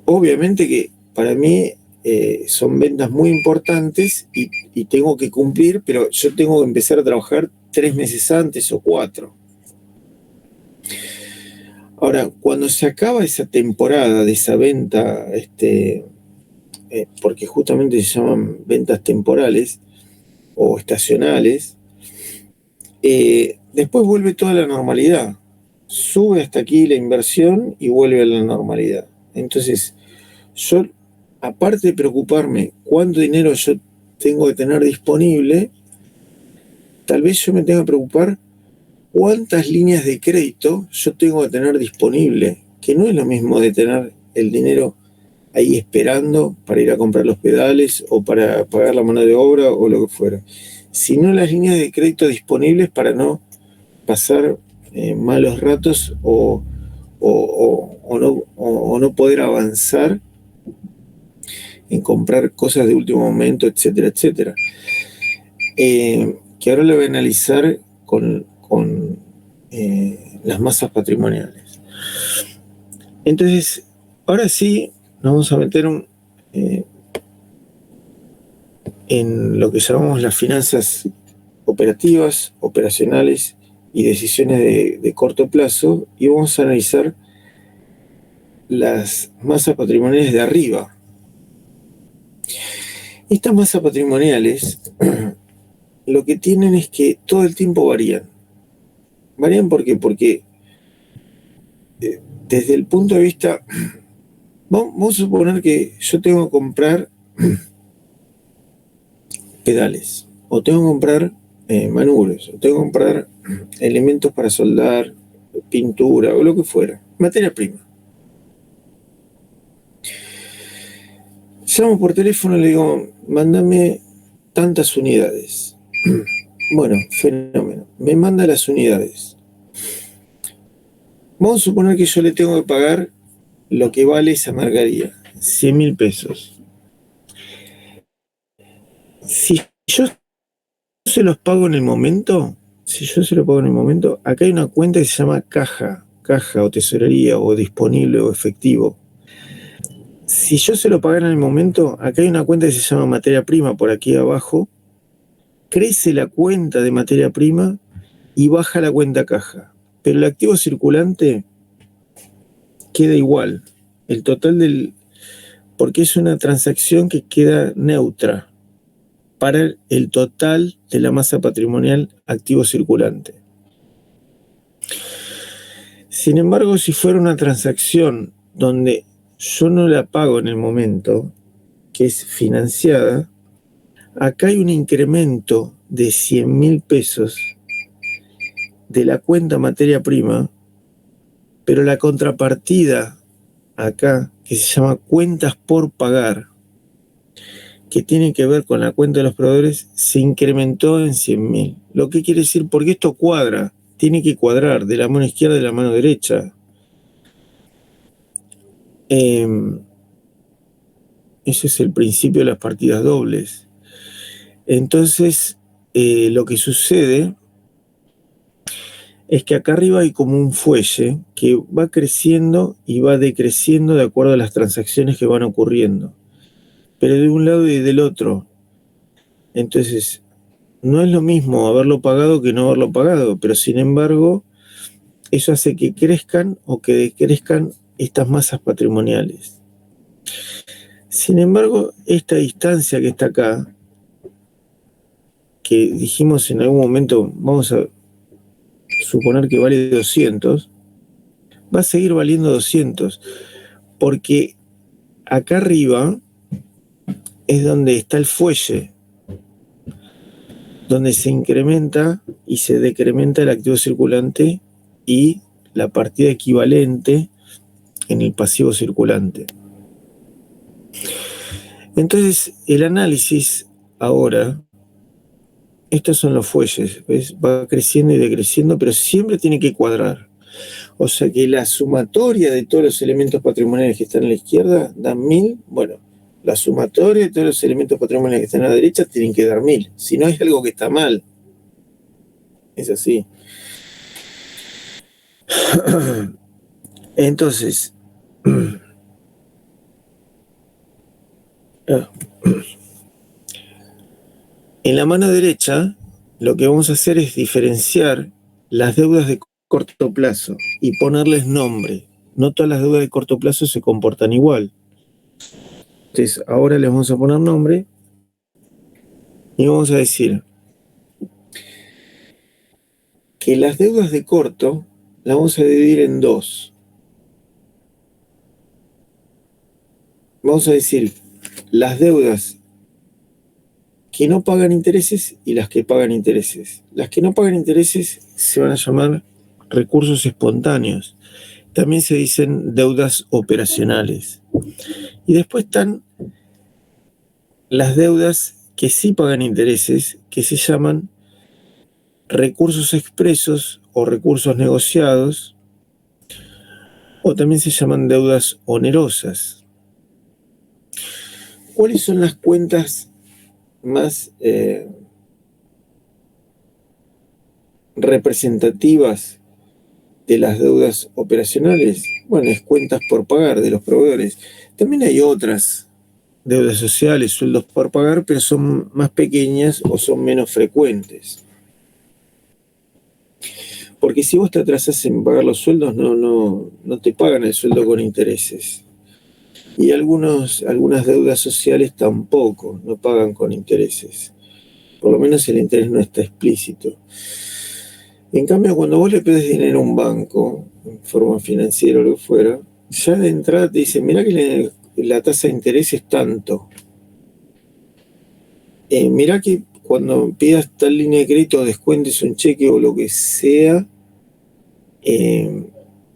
Obviamente que para mí son ventas muy importantes y tengo que cumplir, pero yo tengo que empezar a trabajar 3 meses antes o 4. Ahora, cuando se acaba esa temporada de esa venta, porque justamente se llaman ventas temporales o estacionales, después vuelve toda la normalidad. Sube hasta aquí la inversión y vuelve a la normalidad. Entonces, yo, aparte de preocuparme cuánto dinero yo tengo que tener disponible, tal vez yo me tenga que preocupar cuántas líneas de crédito yo tengo que tener disponible, que no es lo mismo de tener el dinero ahí esperando para ir a comprar los pedales o para pagar la mano de obra o lo que fuera, sino las líneas de crédito disponibles para no pasar malos ratos o no poder avanzar en comprar cosas de último momento, etcétera, etcétera. Que ahora lo voy a analizar con las masas patrimoniales. Entonces, ahora sí nos vamos a meter en lo que llamamos las finanzas operativas, operacionales y decisiones de corto plazo, y vamos a analizar las masas patrimoniales de arriba. Estas masas patrimoniales lo que tienen es que todo el tiempo varían. ¿Varían por qué? Porque desde el punto de vista, vamos a suponer que yo tengo que comprar pedales, o tengo que comprar manubrios, o tengo que comprar elementos para soldar, pintura, o lo que fuera, materia prima. Llamo por teléfono y le digo, mándame tantas unidades. Bueno, fenómeno. Me manda las unidades. Vamos a suponer que yo le tengo que pagar lo que vale esa mercadería, 100.000 pesos. Si yo se los pago en el momento, acá hay una cuenta que se llama caja o tesorería o disponible o efectivo. Si yo se lo pagara en el momento, acá hay una cuenta que se llama materia prima por aquí abajo, crece la cuenta de materia prima y baja la cuenta caja. Pero el activo circulante queda igual. El total porque es una transacción que queda neutra para el total de la masa patrimonial activo circulante. Sin embargo, si fuera una transacción donde yo no la pago en el momento, que es financiada, acá hay un incremento de 100.000 pesos de la cuenta materia prima, pero la contrapartida acá, que se llama cuentas por pagar, que tiene que ver con la cuenta de los proveedores, se incrementó en 100.000. Lo que quiere decir, porque esto cuadra, tiene que cuadrar de la mano izquierda y de la mano derecha. Ese es el principio de las partidas dobles. Entonces, lo que sucede es que acá arriba hay como un fuelle que va creciendo y va decreciendo de acuerdo a las transacciones que van ocurriendo, pero de un lado y del otro. Entonces, no es lo mismo haberlo pagado que no haberlo pagado, pero sin embargo, eso hace que crezcan o que decrezcan estas masas patrimoniales. Sin embargo, esta distancia que está acá, que dijimos en algún momento, vamos a suponer que vale 200, va a seguir valiendo 200, porque acá arriba es donde está el fuelle, donde se incrementa y se decrementa el activo circulante y la partida equivalente en el pasivo circulante. Entonces, el análisis ahora, estos son los fuelles, ¿ves? Va creciendo y decreciendo, pero siempre tiene que cuadrar. O sea que la sumatoria de todos los elementos patrimoniales que están a la izquierda dan 1.000. Bueno, la sumatoria de todos los elementos patrimoniales que están a la derecha tienen que dar 1.000. Si no, hay algo que está mal. Es así. Entonces, en la mano derecha, lo que vamos a hacer es diferenciar las deudas de corto plazo y ponerles nombre. No todas las deudas de corto plazo se comportan igual. Entonces, ahora les vamos a poner nombre y vamos a decir que las deudas de corto las vamos a dividir en dos. Vamos a decir las deudas que no pagan intereses y las que pagan intereses. Las que no pagan intereses se van a llamar recursos espontáneos. También se dicen deudas operacionales. Y después están las deudas que sí pagan intereses, que se llaman recursos expresos o recursos negociados, o también se llaman deudas onerosas. ¿Cuáles son las cuentas más representativas de las deudas operacionales? Bueno, es cuentas por pagar de los proveedores. También hay otras deudas sociales, sueldos por pagar, pero son más pequeñas o son menos frecuentes. Porque si vos te atrasás en pagar los sueldos, no te pagan el sueldo con intereses. Y algunas deudas sociales tampoco, no pagan con intereses. Por lo menos el interés no está explícito. En cambio, cuando vos le pedís dinero a un banco, en forma financiera o lo que fuera, ya de entrada te dicen, mirá que la tasa de interés es tanto. Mirá que cuando pidas tal línea de crédito o descuentes un cheque o lo que sea,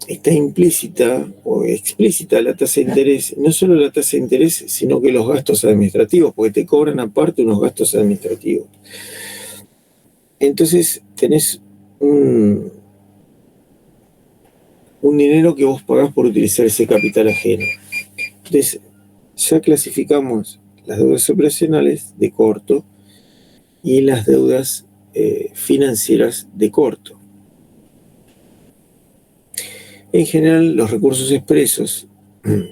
está implícita o explícita la tasa de interés, no solo la tasa de interés, sino que los gastos administrativos, porque te cobran aparte unos gastos administrativos. Entonces tenés un dinero que vos pagás por utilizar ese capital ajeno. Entonces, ya clasificamos las deudas operacionales de corto y las deudas financieras de corto. En general, los recursos expresos,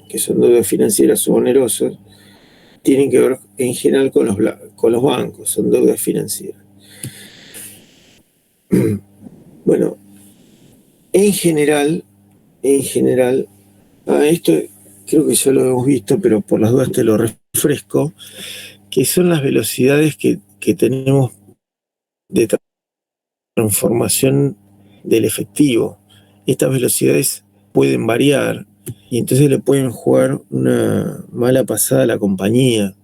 que son deudas financieras o onerosos, tienen que ver en general con los bancos, son deudas financieras. Bueno, en general, esto creo que ya lo hemos visto, pero por las dudas te lo refresco, que son las velocidades que tenemos de transformación del efectivo. Estas velocidades pueden variar y entonces le pueden jugar una mala pasada a la compañía,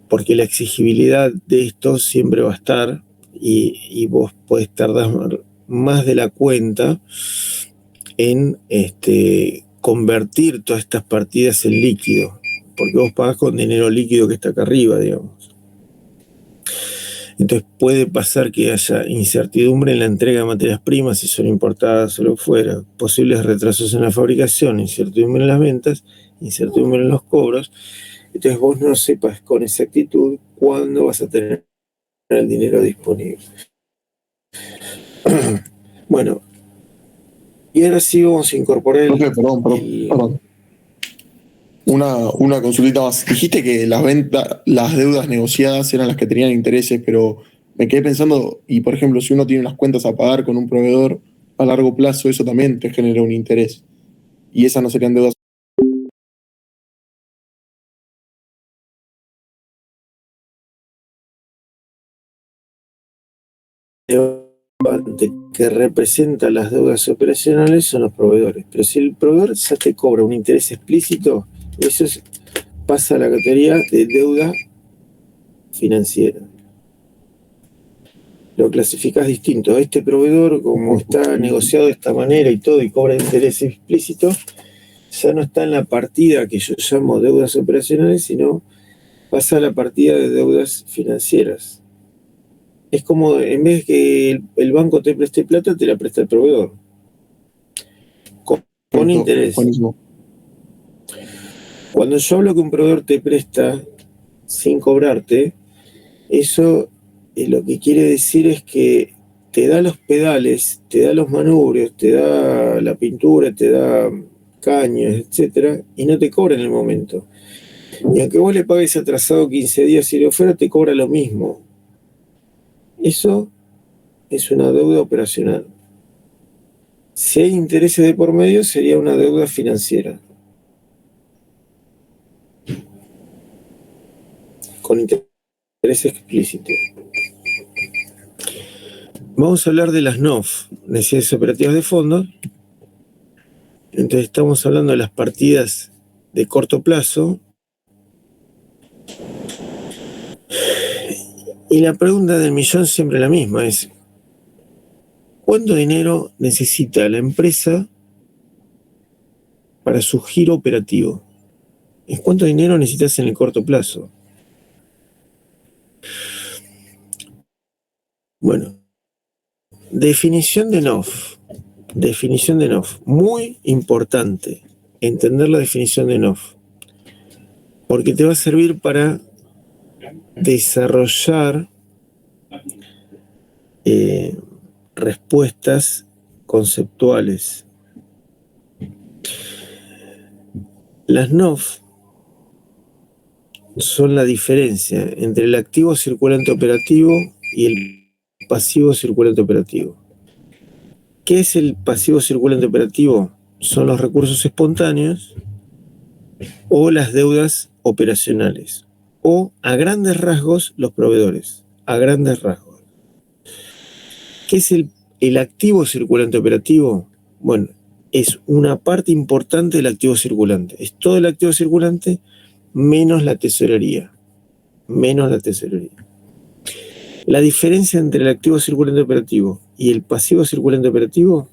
porque la exigibilidad de esto siempre va a estar y vos podés tardar más de la cuenta en convertir todas estas partidas en líquido, porque vos pagás con dinero líquido que está acá arriba, digamos. Entonces puede pasar que haya incertidumbre en la entrega de materias primas si son importadas o lo fuera, posibles retrasos en la fabricación, incertidumbre en las ventas, incertidumbre en los cobros. Entonces vos no sepas con exactitud cuándo vas a tener el dinero disponible. Bueno, y ahora sí vamos a incorporar Perdón. Una consultita más. Dijiste que las deudas negociadas eran las que tenían intereses, pero me quedé pensando, y por ejemplo, si uno tiene unas cuentas a pagar con un proveedor a largo plazo, eso también te genera un interés. Y esas no serían deudas. Que representa las deudas operacionales son los proveedores. Pero si el proveedor ya te cobra un interés explícito, eso pasa a la categoría de deuda financiera. Lo clasificas distinto. Este proveedor, como está negociado de esta manera y todo, y cobra interés explícito, ya no está en la partida que yo llamo deudas operacionales, sino pasa a la partida de deudas financieras. Es como, en vez de que el banco te preste plata, te la presta el proveedor. Con interés. Buenísimo. Cuando yo hablo que un proveedor te presta sin cobrarte, eso lo que quiere decir es que te da los pedales, te da los manubrios, te da la pintura, te da caños, etcétera, y no te cobra en el momento. Y aunque vos le pagues atrasado 15 días si lo fuera, te cobra lo mismo. Eso es una deuda operacional. Si hay intereses de por medio, sería una deuda financiera. Con interés explícito. Vamos a hablar de las NOF, necesidades operativas de fondo. Entonces estamos hablando de las partidas de corto plazo. Y la pregunta del millón siempre la misma es: ¿cuánto dinero necesita la empresa para su giro operativo? ¿Es cuánto dinero necesitas en el corto plazo? Bueno, definición de NOF. Definición de NOF. Muy importante entender la definición de NOF, porque te va a servir para desarrollar respuestas conceptuales. Las NOF son la diferencia entre el activo circulante operativo y el pasivo circulante operativo. ¿Qué es el pasivo circulante operativo? Son los recursos espontáneos o las deudas operacionales, o a grandes rasgos los proveedores, a grandes rasgos. ¿Qué es el activo circulante operativo? Bueno, es una parte importante del activo circulante. Es todo el activo circulante menos la tesorería. Menos la tesorería. La diferencia entre el activo circulante operativo y el pasivo circulante operativo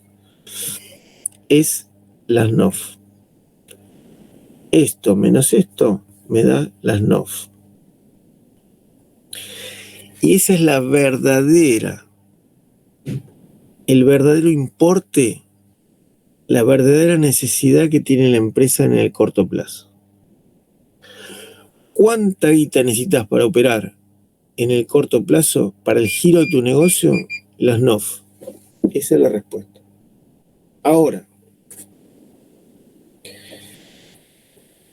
es las NOF. Esto menos esto me da las NOF. Y esa es el verdadero importe la verdadera necesidad que tiene la empresa en el corto plazo. ¿Cuánta guita necesitas para operar en el corto plazo para el giro de tu negocio? Las NOF. Esa es la respuesta. Ahora,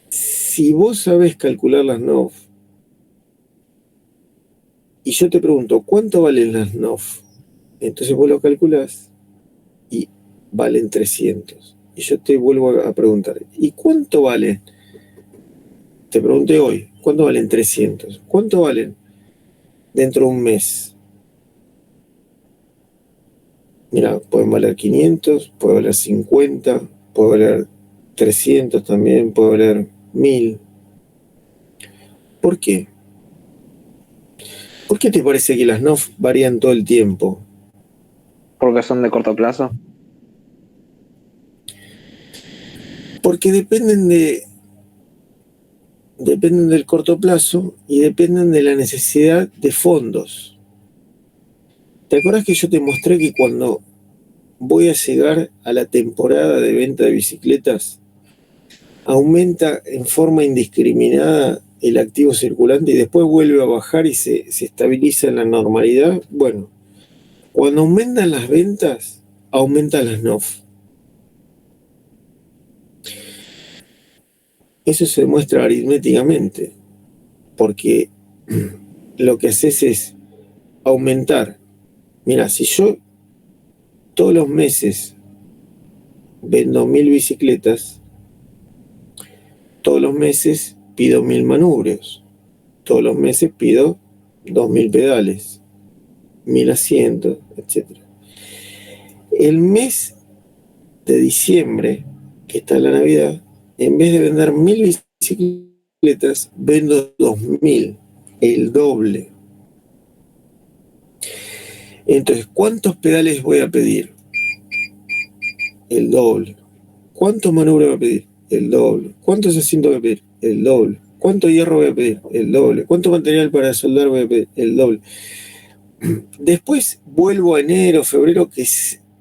si vos sabés calcular las NOF, y yo te pregunto, ¿cuánto valen las NOF? Entonces vos lo calculás y valen 300. Y yo te vuelvo a preguntar, ¿y cuánto valen? Te pregunté hoy, ¿cuánto valen 300? ¿Cuánto valen dentro de un mes? Mira, pueden valer 500, puede valer 50, puede valer 300 también, puede valer 1000. ¿Por qué? ¿Por qué te parece que las NOF varían todo el tiempo? Porque son de corto plazo. Porque dependen del corto plazo y dependen de la necesidad de fondos. ¿Te acuerdas que yo te mostré que cuando voy a llegar a la temporada de venta de bicicletas, aumenta en forma indiscriminada el activo circulante y después vuelve a bajar y se estabiliza en la normalidad? Bueno, cuando aumentan las ventas, aumentan las NOF. Eso se demuestra aritméticamente, porque lo que haces es aumentar. Mira, si yo todos los meses vendo 1000 bicicletas, todos los meses pido 1000 manubrios, todos los meses pido 2000 pedales, 1000 asientos, etc. El mes de diciembre, que está en la Navidad, en vez de vender 1000 bicicletas, vendo 2000, el doble. Entonces, ¿cuántos pedales voy a pedir? El doble. ¿Cuántos manubrios voy a pedir? El doble. ¿Cuántos asientos voy a pedir? El doble. ¿Cuánto hierro voy a pedir? El doble. ¿Cuánto material para soldar voy a pedir? El doble. Después vuelvo a enero, febrero,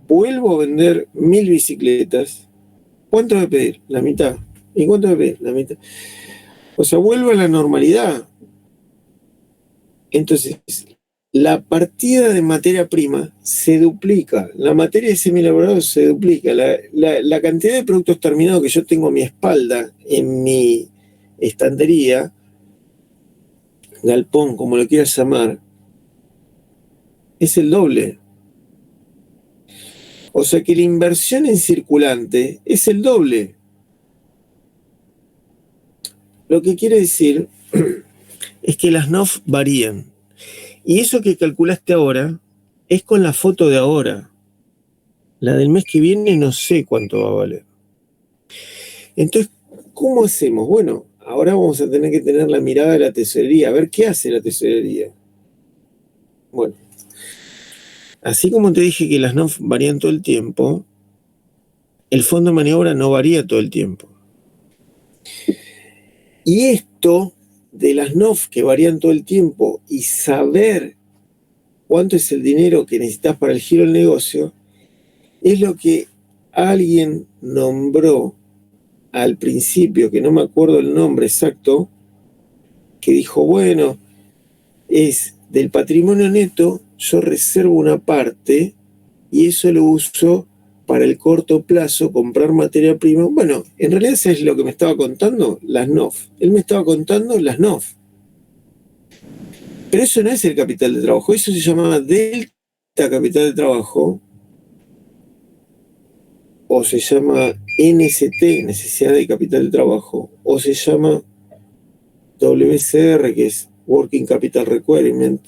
vuelvo a vender 1000 bicicletas. ¿Cuánto voy a pedir? La mitad. ¿Y cuánto voy a pedir? La mitad. O sea, vuelvo a la normalidad. Entonces, la partida de materia prima se duplica, la materia de semielaborado se duplica, la cantidad de productos terminados que yo tengo a mi espalda, en mi estantería, galpón, como lo quieras llamar, es el doble. O sea que la inversión en circulante es el doble. Lo que quiere decir es que las NOF varían. Y eso que calculaste ahora es con la foto de ahora. La del mes que viene no sé cuánto va a valer. Entonces, ¿cómo hacemos? Bueno, ahora vamos a tener que tener la mirada de la tesorería, a ver qué hace la tesorería. Bueno, así como te dije que las NOF varían todo el tiempo, el fondo de maniobra no varía todo el tiempo. Y esto de las NOF que varían todo el tiempo y saber cuánto es el dinero que necesitas para el giro del negocio, es lo que alguien nombró al principio, que no me acuerdo el nombre exacto, que dijo, bueno, es del patrimonio neto, yo reservo una parte y eso lo uso para el corto plazo, comprar materia prima. Bueno, en realidad eso es lo que me estaba contando, las NOF. Él me estaba contando las NOF. Pero eso no es el capital de trabajo, eso se llama delta capital de trabajo, o se llama NST, necesidad de capital de trabajo, o se llama WCR, que es Working Capital Requirement,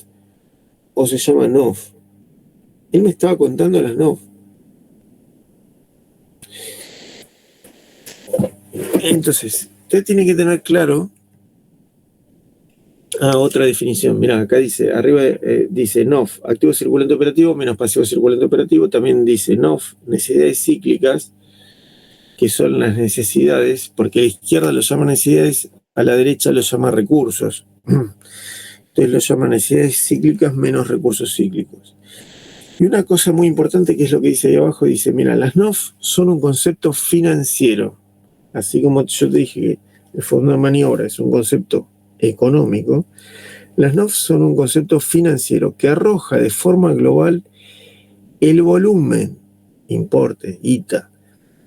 o se llama NOF. Él me estaba contando las NOF. Entonces, usted tiene que tener claro. Otra definición. Mirá, acá dice, arriba dice NOF, activo circulante operativo menos pasivo circulante operativo. También dice NOF, necesidades cíclicas, que son las necesidades, porque a la izquierda lo llama necesidades, a la derecha lo llama recursos. Entonces lo llaman necesidades cíclicas menos recursos cíclicos. Y una cosa muy importante que es lo que dice ahí abajo, dice, mira, las NOF son un concepto financiero. Así como yo te dije que el fondo de maniobra es un concepto económico, las NOF son un concepto financiero que arroja de forma global el volumen, importe, ITA,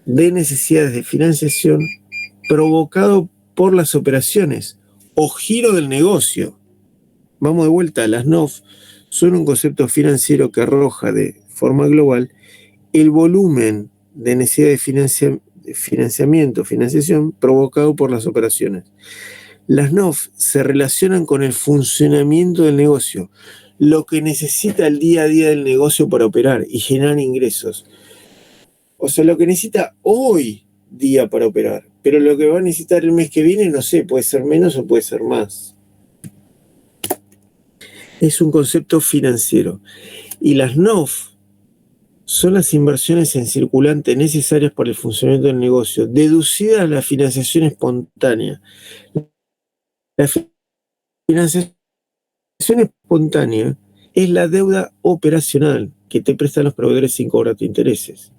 de necesidades de financiación provocado por las operaciones o giro del negocio. Vamos de vuelta, las NOF son un concepto financiero que arroja de forma global el volumen de necesidad de financiación provocado por las operaciones. Las NOF se relacionan con el funcionamiento del negocio, lo que necesita el día a día del negocio para operar y generar ingresos. O sea, lo que necesita hoy día para operar, pero lo que va a necesitar el mes que viene, no sé, puede ser menos o puede ser más. Es un concepto financiero. Y las NOF son las inversiones en circulante necesarias para el funcionamiento del negocio, deducidas a la financiación espontánea. La financiación espontánea es la deuda operacional que te prestan los proveedores sin cobrarte intereses.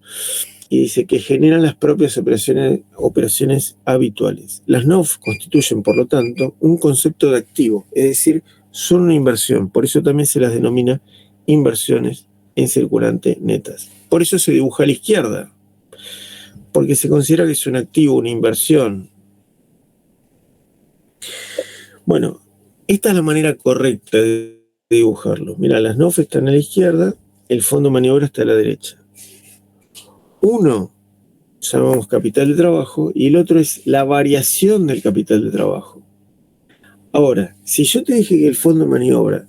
Y dice que generan las propias operaciones habituales. Las NOF constituyen, por lo tanto, un concepto de activo, es decir, son una inversión. Por eso también se las denomina inversiones en circulante netas. Por eso se dibuja a la izquierda, porque se considera que es un activo, una inversión. Bueno, esta es la manera correcta de dibujarlo. Mira, las NOF están a la izquierda, el fondo de maniobra está a la derecha. Uno llamamos capital de trabajo y el otro es la variación del capital de trabajo. Ahora, si yo te dije que el fondo de maniobra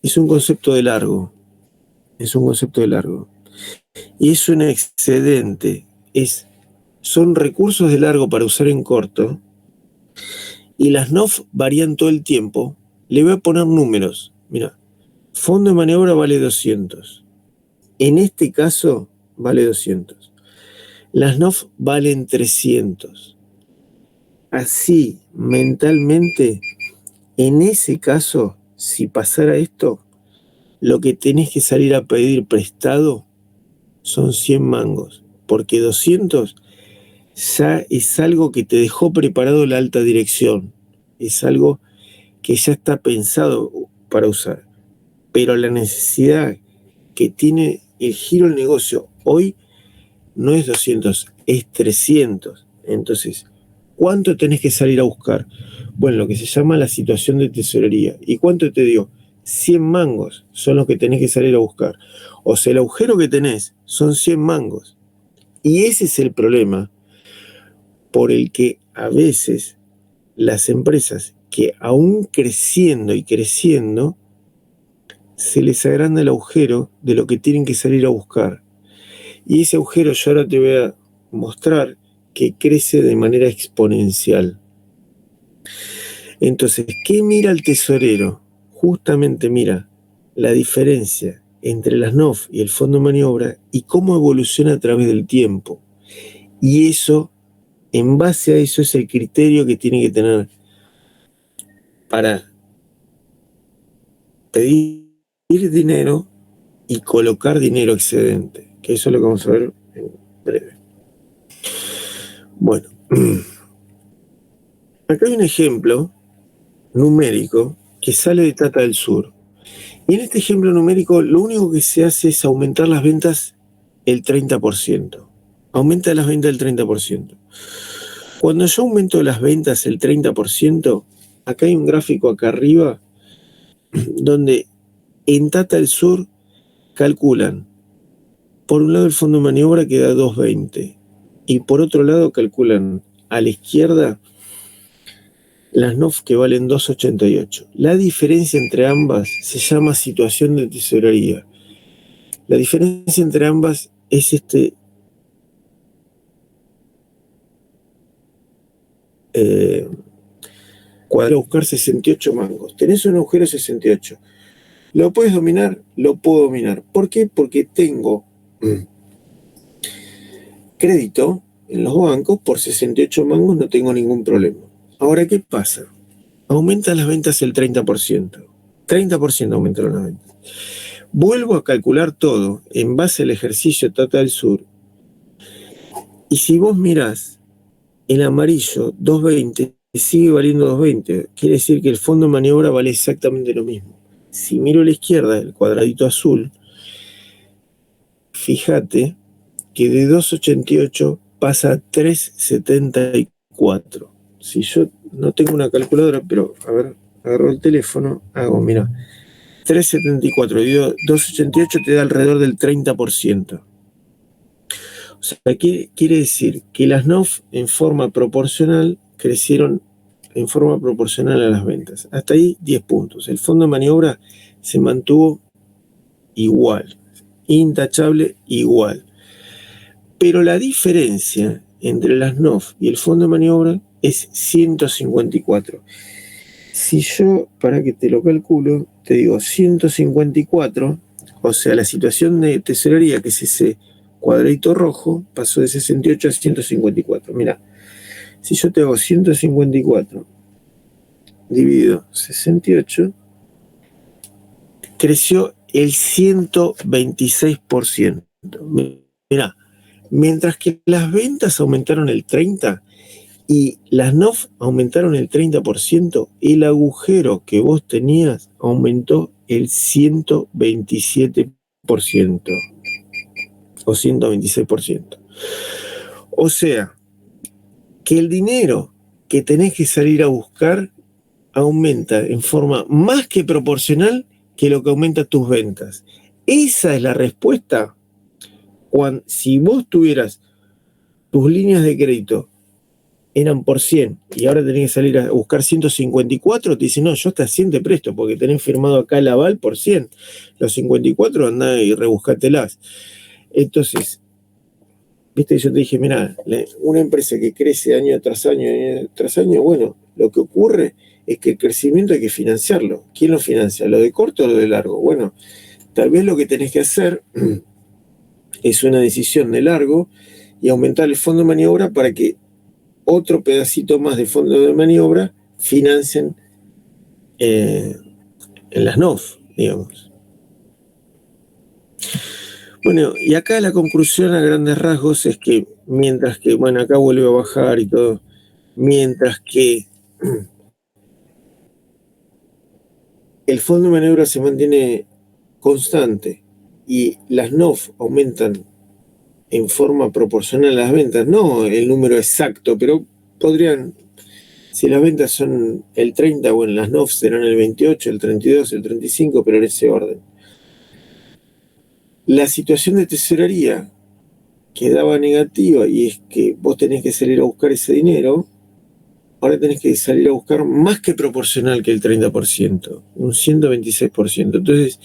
es un concepto de largo, y es un excedente, son recursos de largo para usar en corto, y las NOF varían todo el tiempo, le voy a poner números. Mira, fondo de maniobra vale 200. En este caso vale 200. Las NOF valen 300. Así, mentalmente, en ese caso, si pasara esto, lo que tenés que salir a pedir prestado son 100 mangos, porque 200 ya es algo que te dejó preparado la alta dirección, es algo que ya está pensado para usar, pero la necesidad que tiene el giro del negocio hoy no es 200, es 300. Entonces, ¿cuánto tenés que salir a buscar? Bueno, lo que se llama la situación de tesorería. ¿Y cuánto te dio? 100 mangos son los que tenés que salir a buscar. O sea, el agujero que tenés son 100 mangos. Y ese es el problema por el que a veces las empresas que aún creciendo y creciendo, se les agranda el agujero de lo que tienen que salir a buscar. Y ese agujero yo ahora te voy a mostrar que crece de manera exponencial. Entonces, ¿qué mira el tesorero? Justamente mira la diferencia entre las NOF y el fondo de maniobra y cómo evoluciona a través del tiempo. Y eso, en base a eso, es el criterio que tiene que tener para pedir dinero y colocar dinero excedente, que eso es lo que vamos a ver en breve. Bueno, acá hay un ejemplo numérico que sale de Tata del Sur. Y en este ejemplo numérico lo único que se hace es aumentar las ventas el 30%. Aumenta las ventas el 30%. Cuando yo aumento las ventas el 30%, acá hay un gráfico acá arriba donde en Tata del Sur calculan, por un lado el fondo de maniobra que da 220 y por otro lado calculan a la izquierda las NOF que valen 2.88. La diferencia entre ambas se llama situación de tesorería. La diferencia entre ambas es cuadrado a buscar 68 mangos. Tenés un agujero 68. ¿Lo puedes dominar? Lo puedo dominar. ¿Por qué? Porque tengo crédito en los bancos por 68 mangos, no tengo ningún problema. Ahora, ¿qué pasa? Aumentan las ventas el 30%. 30% aumentaron las ventas. Vuelvo a calcular todo en base al ejercicio total sur. Y si vos mirás, el amarillo 220 sigue valiendo 220. Quiere decir que el fondo de maniobra vale exactamente lo mismo. Si miro a la izquierda, el cuadradito azul, fíjate que de 2,88 pasa a 3,74. Si yo no tengo una calculadora, pero a ver, agarro el teléfono, hago, mira, 3,74 dividido 2,88 te da alrededor del 30%. O sea, quiere decir que las NOF en forma proporcional crecieron en forma proporcional a las ventas. Hasta ahí 10 puntos. El fondo de maniobra se mantuvo igual, intachable igual. Pero la diferencia entre las NOF y el fondo de maniobra es 154. Si yo, para que te lo calculo, te digo 154, o sea, la situación de tesorería, que es ese cuadradito rojo, pasó de 68 a 154. Mira, si yo te hago 154 dividido 68, creció el 126%. Mira, mientras que las ventas aumentaron el 30% y las NOF aumentaron el 30%, el agujero que vos tenías aumentó el 127% o 126%. O sea, que el dinero que tenés que salir a buscar aumenta en forma más que proporcional que lo que aumenta tus ventas. Esa es la respuesta. Si vos tuvieras tus líneas de crédito eran por 100 y ahora tenés que salir a buscar 154, te dicen, no, yo hasta 100 te presto porque tenés firmado acá el aval por 100. Los 54 andá y rebuscátelas. Entonces, viste, yo te dije, mirá, una empresa que crece año tras año, bueno, lo que ocurre es que el crecimiento hay que financiarlo. ¿Quién lo financia? ¿Lo de corto o lo de largo? Bueno, tal vez lo que tenés que hacer es una decisión de largo y aumentar el fondo de maniobra para que otro pedacito más de fondo de maniobra financien en las NOF, digamos. Bueno, y acá la conclusión a grandes rasgos es que mientras que, bueno, acá vuelve a bajar y todo, mientras que el fondo de maniobra se mantiene constante y las NOF aumentan en forma proporcional a las ventas, no el número exacto, pero podrían, si las ventas son el 30, bueno, las NOF serán el 28, el 32, el 35, pero en ese orden. La situación de tesorería quedaba negativa y es que vos tenés que salir a buscar ese dinero, ahora tenés que salir a buscar más que proporcional que el 30%, un 126%. Entonces,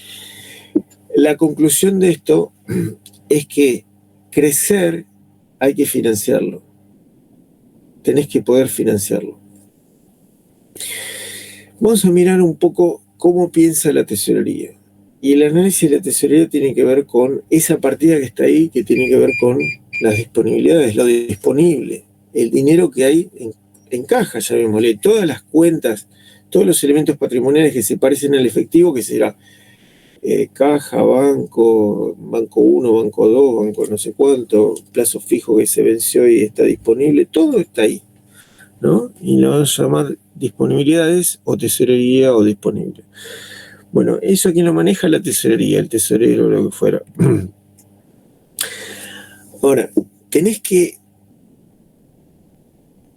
la conclusión de esto es que crecer hay que financiarlo. Tenés que poder financiarlo. Vamos a mirar un poco cómo piensa la tesorería. Y el análisis de la tesorería tiene que ver con esa partida que está ahí, que tiene que ver con las disponibilidades, lo disponible, el dinero que hay en caja, ya vemos, todas las cuentas, todos los elementos patrimoniales que se parecen al efectivo, que será caja, banco 1, banco 2, banco no sé cuánto, plazo fijo que se venció y está disponible, todo está ahí, ¿no? Y lo vamos a llamar disponibilidades o tesorería o disponible. Bueno, eso a quien lo maneja la tesorería, el tesorero, lo que fuera. Ahora, tenés que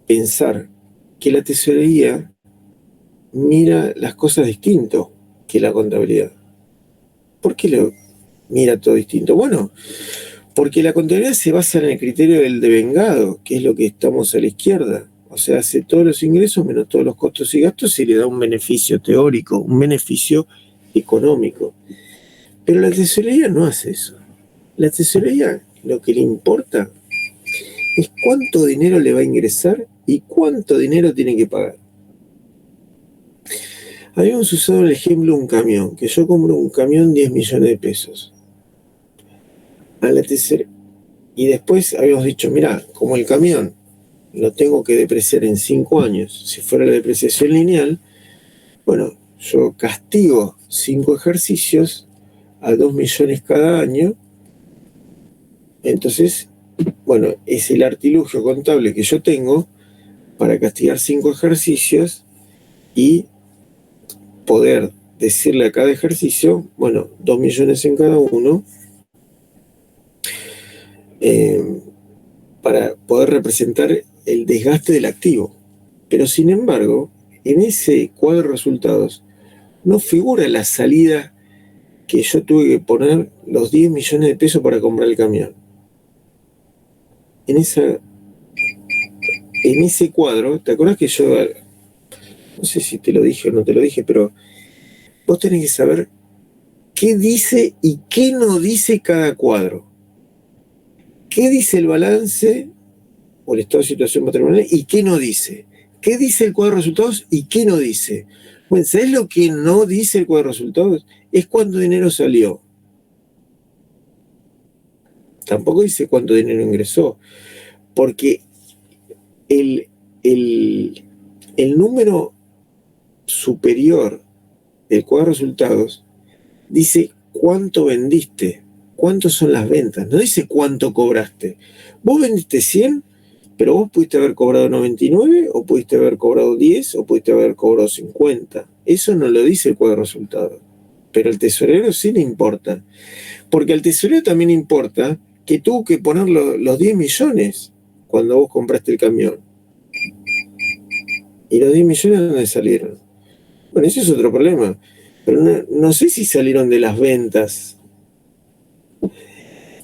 pensar que la tesorería mira las cosas distinto que la contabilidad. ¿Por qué lo mira todo distinto? Bueno, porque la contabilidad se basa en el criterio del devengado, que es lo que estamos a la izquierda. O sea, hace todos los ingresos menos todos los costos y gastos y le da un beneficio teórico, un beneficio económico. Pero la tesorería no hace eso. La tesorería lo que le importa es cuánto dinero le va a ingresar y cuánto dinero tiene que pagar. Habíamos usado el ejemplo de un camión, que yo compro un camión 10 millones de pesos. A la tesorería. Y después habíamos dicho, mirá, como el camión lo tengo que depreciar en 5 años, si fuera la depreciación lineal, bueno, yo castigo 5 ejercicios a 2 millones cada año. Entonces, bueno, es el artilugio contable que yo tengo para castigar 5 ejercicios y poder decirle a cada ejercicio, bueno, 2 millones en cada uno, para poder representar el desgaste del activo. Pero sin embargo, en ese cuadro de resultados no figura la salida que yo tuve que poner los 10 millones de pesos para comprar el camión. En ese cuadro, ¿te acuerdas que yo, no sé si te lo dije o no te lo dije, pero vos tenés que saber qué dice y qué no dice cada cuadro? ¿Qué dice el balance o el estado de situación patrimonial y qué no dice? ¿Qué dice el cuadro de resultados y qué no dice? Bueno, ¿sabés lo que no dice el cuadro de resultados? Es cuánto dinero salió. Tampoco dice cuánto dinero ingresó, porque el número superior del cuadro de resultados dice cuánto vendiste, cuántos son las ventas, no dice cuánto cobraste. Vos vendiste 100, pero vos pudiste haber cobrado 99, o pudiste haber cobrado 10, o pudiste haber cobrado 50. Eso no lo dice el cuadro de resultados. Pero al tesorero sí le importa. Porque al tesorero también importa que tuvo que poner los 10 millones cuando vos compraste el camión. ¿Y los 10 millones de dónde salieron? Bueno, ese es otro problema. Pero no sé si salieron de las ventas.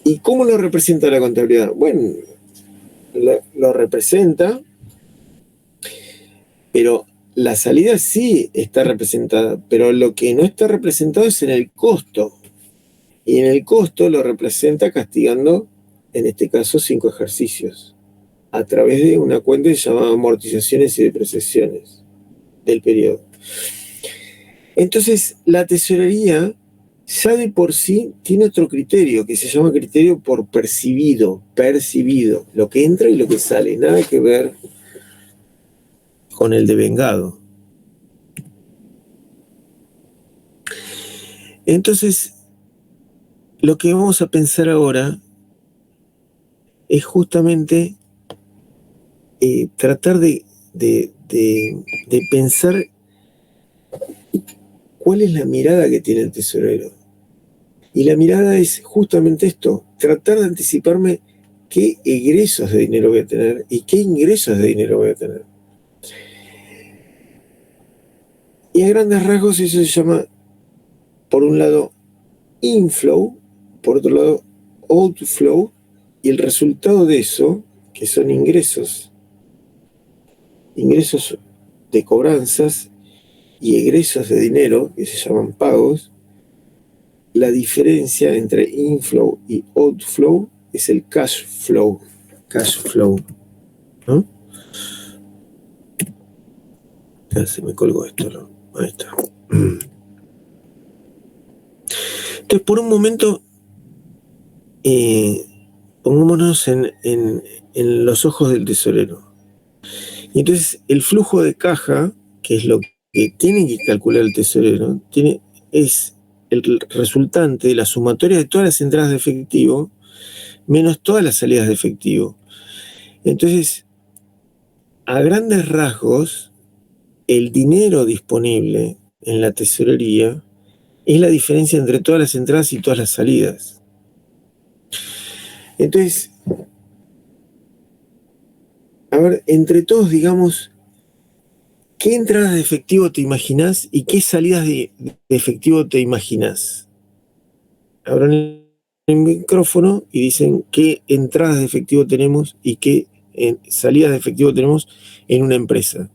¿Y cómo lo representa la contabilidad? Bueno, lo representa, pero la salida sí está representada, pero lo que no está representado es en el costo. Y en el costo lo representa castigando, en este caso, 5 ejercicios, a través de una cuenta llamada amortizaciones y depreciaciones del periodo. Entonces, la tesorería ya de por sí tiene otro criterio, que se llama criterio por percibido, lo que entra y lo que sale, nada que ver con el devengado. Entonces, lo que vamos a pensar ahora es justamente tratar de pensar cuál es la mirada que tiene el tesorero. Y la mirada es justamente esto, tratar de anticiparme qué egresos de dinero voy a tener y qué ingresos de dinero voy a tener. Y a grandes rasgos eso se llama, por un lado, inflow, por otro lado, outflow, y el resultado de eso, que son ingresos de cobranzas y egresos de dinero, que se llaman pagos, la diferencia entre inflow y outflow es el cash flow, ¿no? Ya se me colgó esto, ¿no? Ahí está. Entonces, por un momento, pongámonos en los ojos del tesorero. Y entonces, el flujo de caja, que es lo que tiene que calcular el tesorero, es el resultante de la sumatoria de todas las entradas de efectivo menos todas las salidas de efectivo. Entonces, a grandes rasgos, el dinero disponible en la tesorería es la diferencia entre todas las entradas y todas las salidas. Entonces, a ver, entre todos digamos, ¿qué entradas de efectivo te imaginás y qué salidas de efectivo te imaginás? Abran el micrófono y dicen qué entradas de efectivo tenemos y qué salidas de efectivo tenemos en una empresa.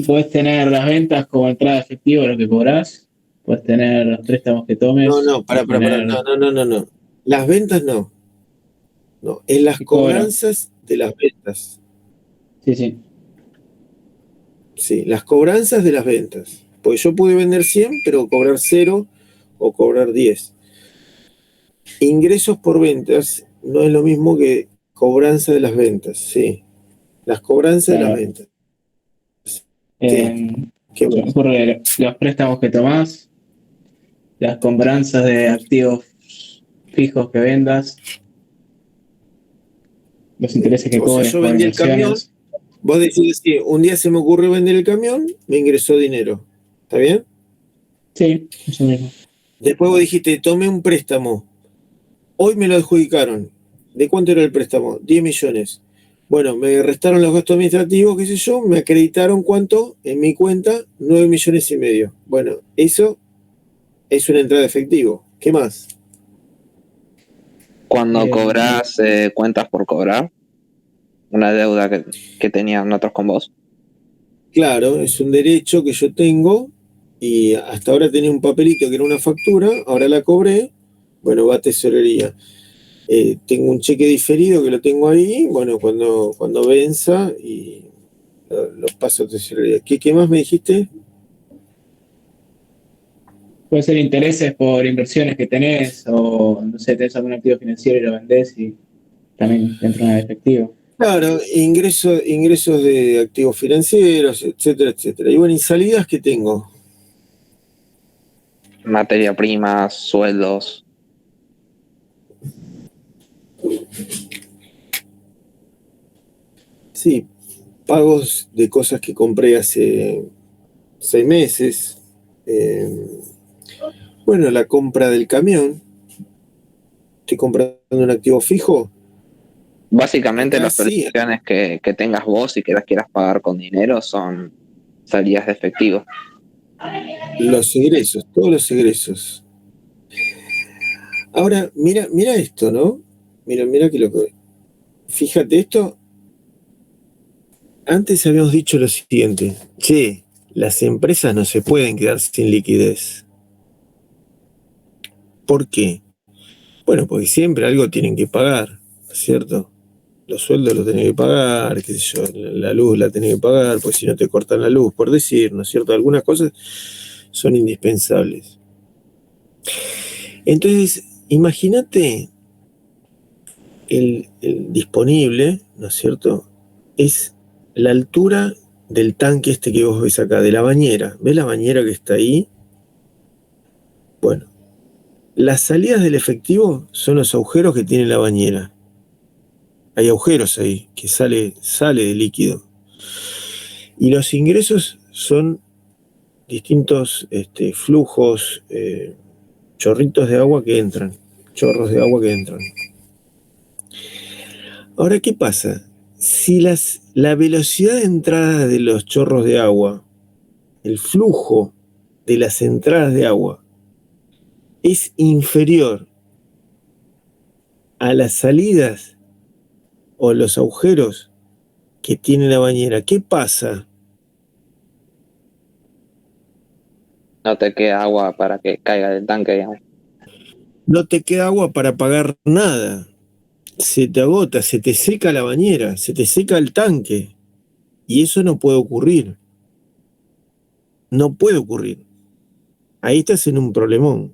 Puedes tener las ventas como entrada de efectivo, lo que cobrás. Puedes tener los préstamos que tomes. No. Las ventas no. No, en las cobranzas de las ventas. Sí. Sí, las cobranzas de las ventas. Porque yo pude vender 100, pero cobrar 0 o cobrar 10. Ingresos por ventas no es lo mismo que cobranza de las ventas, sí. Las cobranzas de las ventas. Sí. Por los préstamos que tomás, las compranzas de activos fijos que vendas, los intereses que O sea, cobres yo por vendí el camión, inversiones. vos decís que un día se me ocurrió vender el camión, me ingresó dinero. ¿Está bien? Sí, eso mismo. Después vos dijiste, tomé un préstamo. Hoy me lo adjudicaron. ¿De cuánto era el préstamo? 10 millones. Bueno, me restaron los gastos administrativos, qué sé yo, me acreditaron cuánto en mi cuenta, 9 millones y medio. Bueno, eso es una entrada de efectivo. ¿Qué más? Cuando Eh, cobras cuentas por cobrar, una deuda que tenían otros con vos. Claro, es un derecho que yo tengo y hasta ahora tenía un papelito que era una factura, ahora la cobré, bueno, va a tesorería. Tengo un cheque diferido que lo tengo ahí, bueno, cuando venza y lo paso a tesorería. ¿Qué más me dijiste? puede ser intereses por inversiones que tenés, o no sé, tenés algún activo financiero y lo vendés y también te entra en efectivo. Claro, ingresos de activos financieros, etcétera, etcétera. Y bueno, ¿y salidas que tengo? Materia prima, sueldos. Sí, pagos de cosas que compré hace 6 meses. Eh, bueno, la compra del camión. Estoy comprando un activo fijo. Básicamente Acá las sí, percepciones que tengas vos y que las quieras pagar con dinero son salidas de efectivo. los egresos, todos los egresos. Ahora, mira esto, ¿no? Mira que lo que. Fíjate esto. Antes habíamos dicho lo siguiente. Che, las empresas no se pueden quedar sin liquidez. ¿Por qué? Bueno, porque siempre algo tienen que pagar, ¿cierto? Los sueldos los tenés que pagar, qué sé yo, la luz la tenés que pagar, pues si no te cortan la luz, por decir, ¿no es cierto? Algunas cosas son indispensables. Entonces, imagínate el disponible, ¿no es cierto? Es la altura del tanque este que vos ves acá, de la bañera. ¿Ves la bañera que está ahí? Bueno, las salidas del efectivo son los agujeros que tiene la bañera. Hay agujeros ahí, que sale de líquido. Y los ingresos son distintos flujos, chorritos de agua que entran, chorros de agua que entran. Ahora, ¿qué pasa? Si la velocidad de entrada de los chorros de agua, el flujo de las entradas de agua, es inferior a las salidas o los agujeros que tiene la bañera, ¿qué pasa? No te queda agua para que caiga del tanque, digamos. No te queda agua para pagar nada. Se te agota, se te seca la bañera, se te seca el tanque. Y eso no puede ocurrir. No puede ocurrir. Ahí estás en un problemón.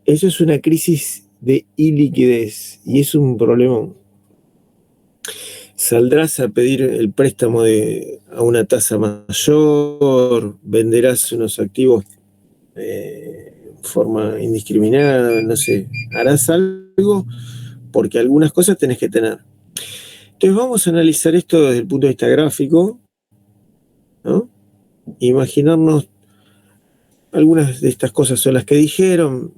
Eso es una crisis de iliquidez y es un problemón. Saldrás a pedir el préstamo a una tasa mayor, venderás unos activos de forma indiscriminada, no sé, harás algo porque algunas cosas tenés que tener. Entonces vamos a analizar esto desde el punto de vista gráfico, ¿no? Imaginarnos algunas de estas cosas son las que dijeron,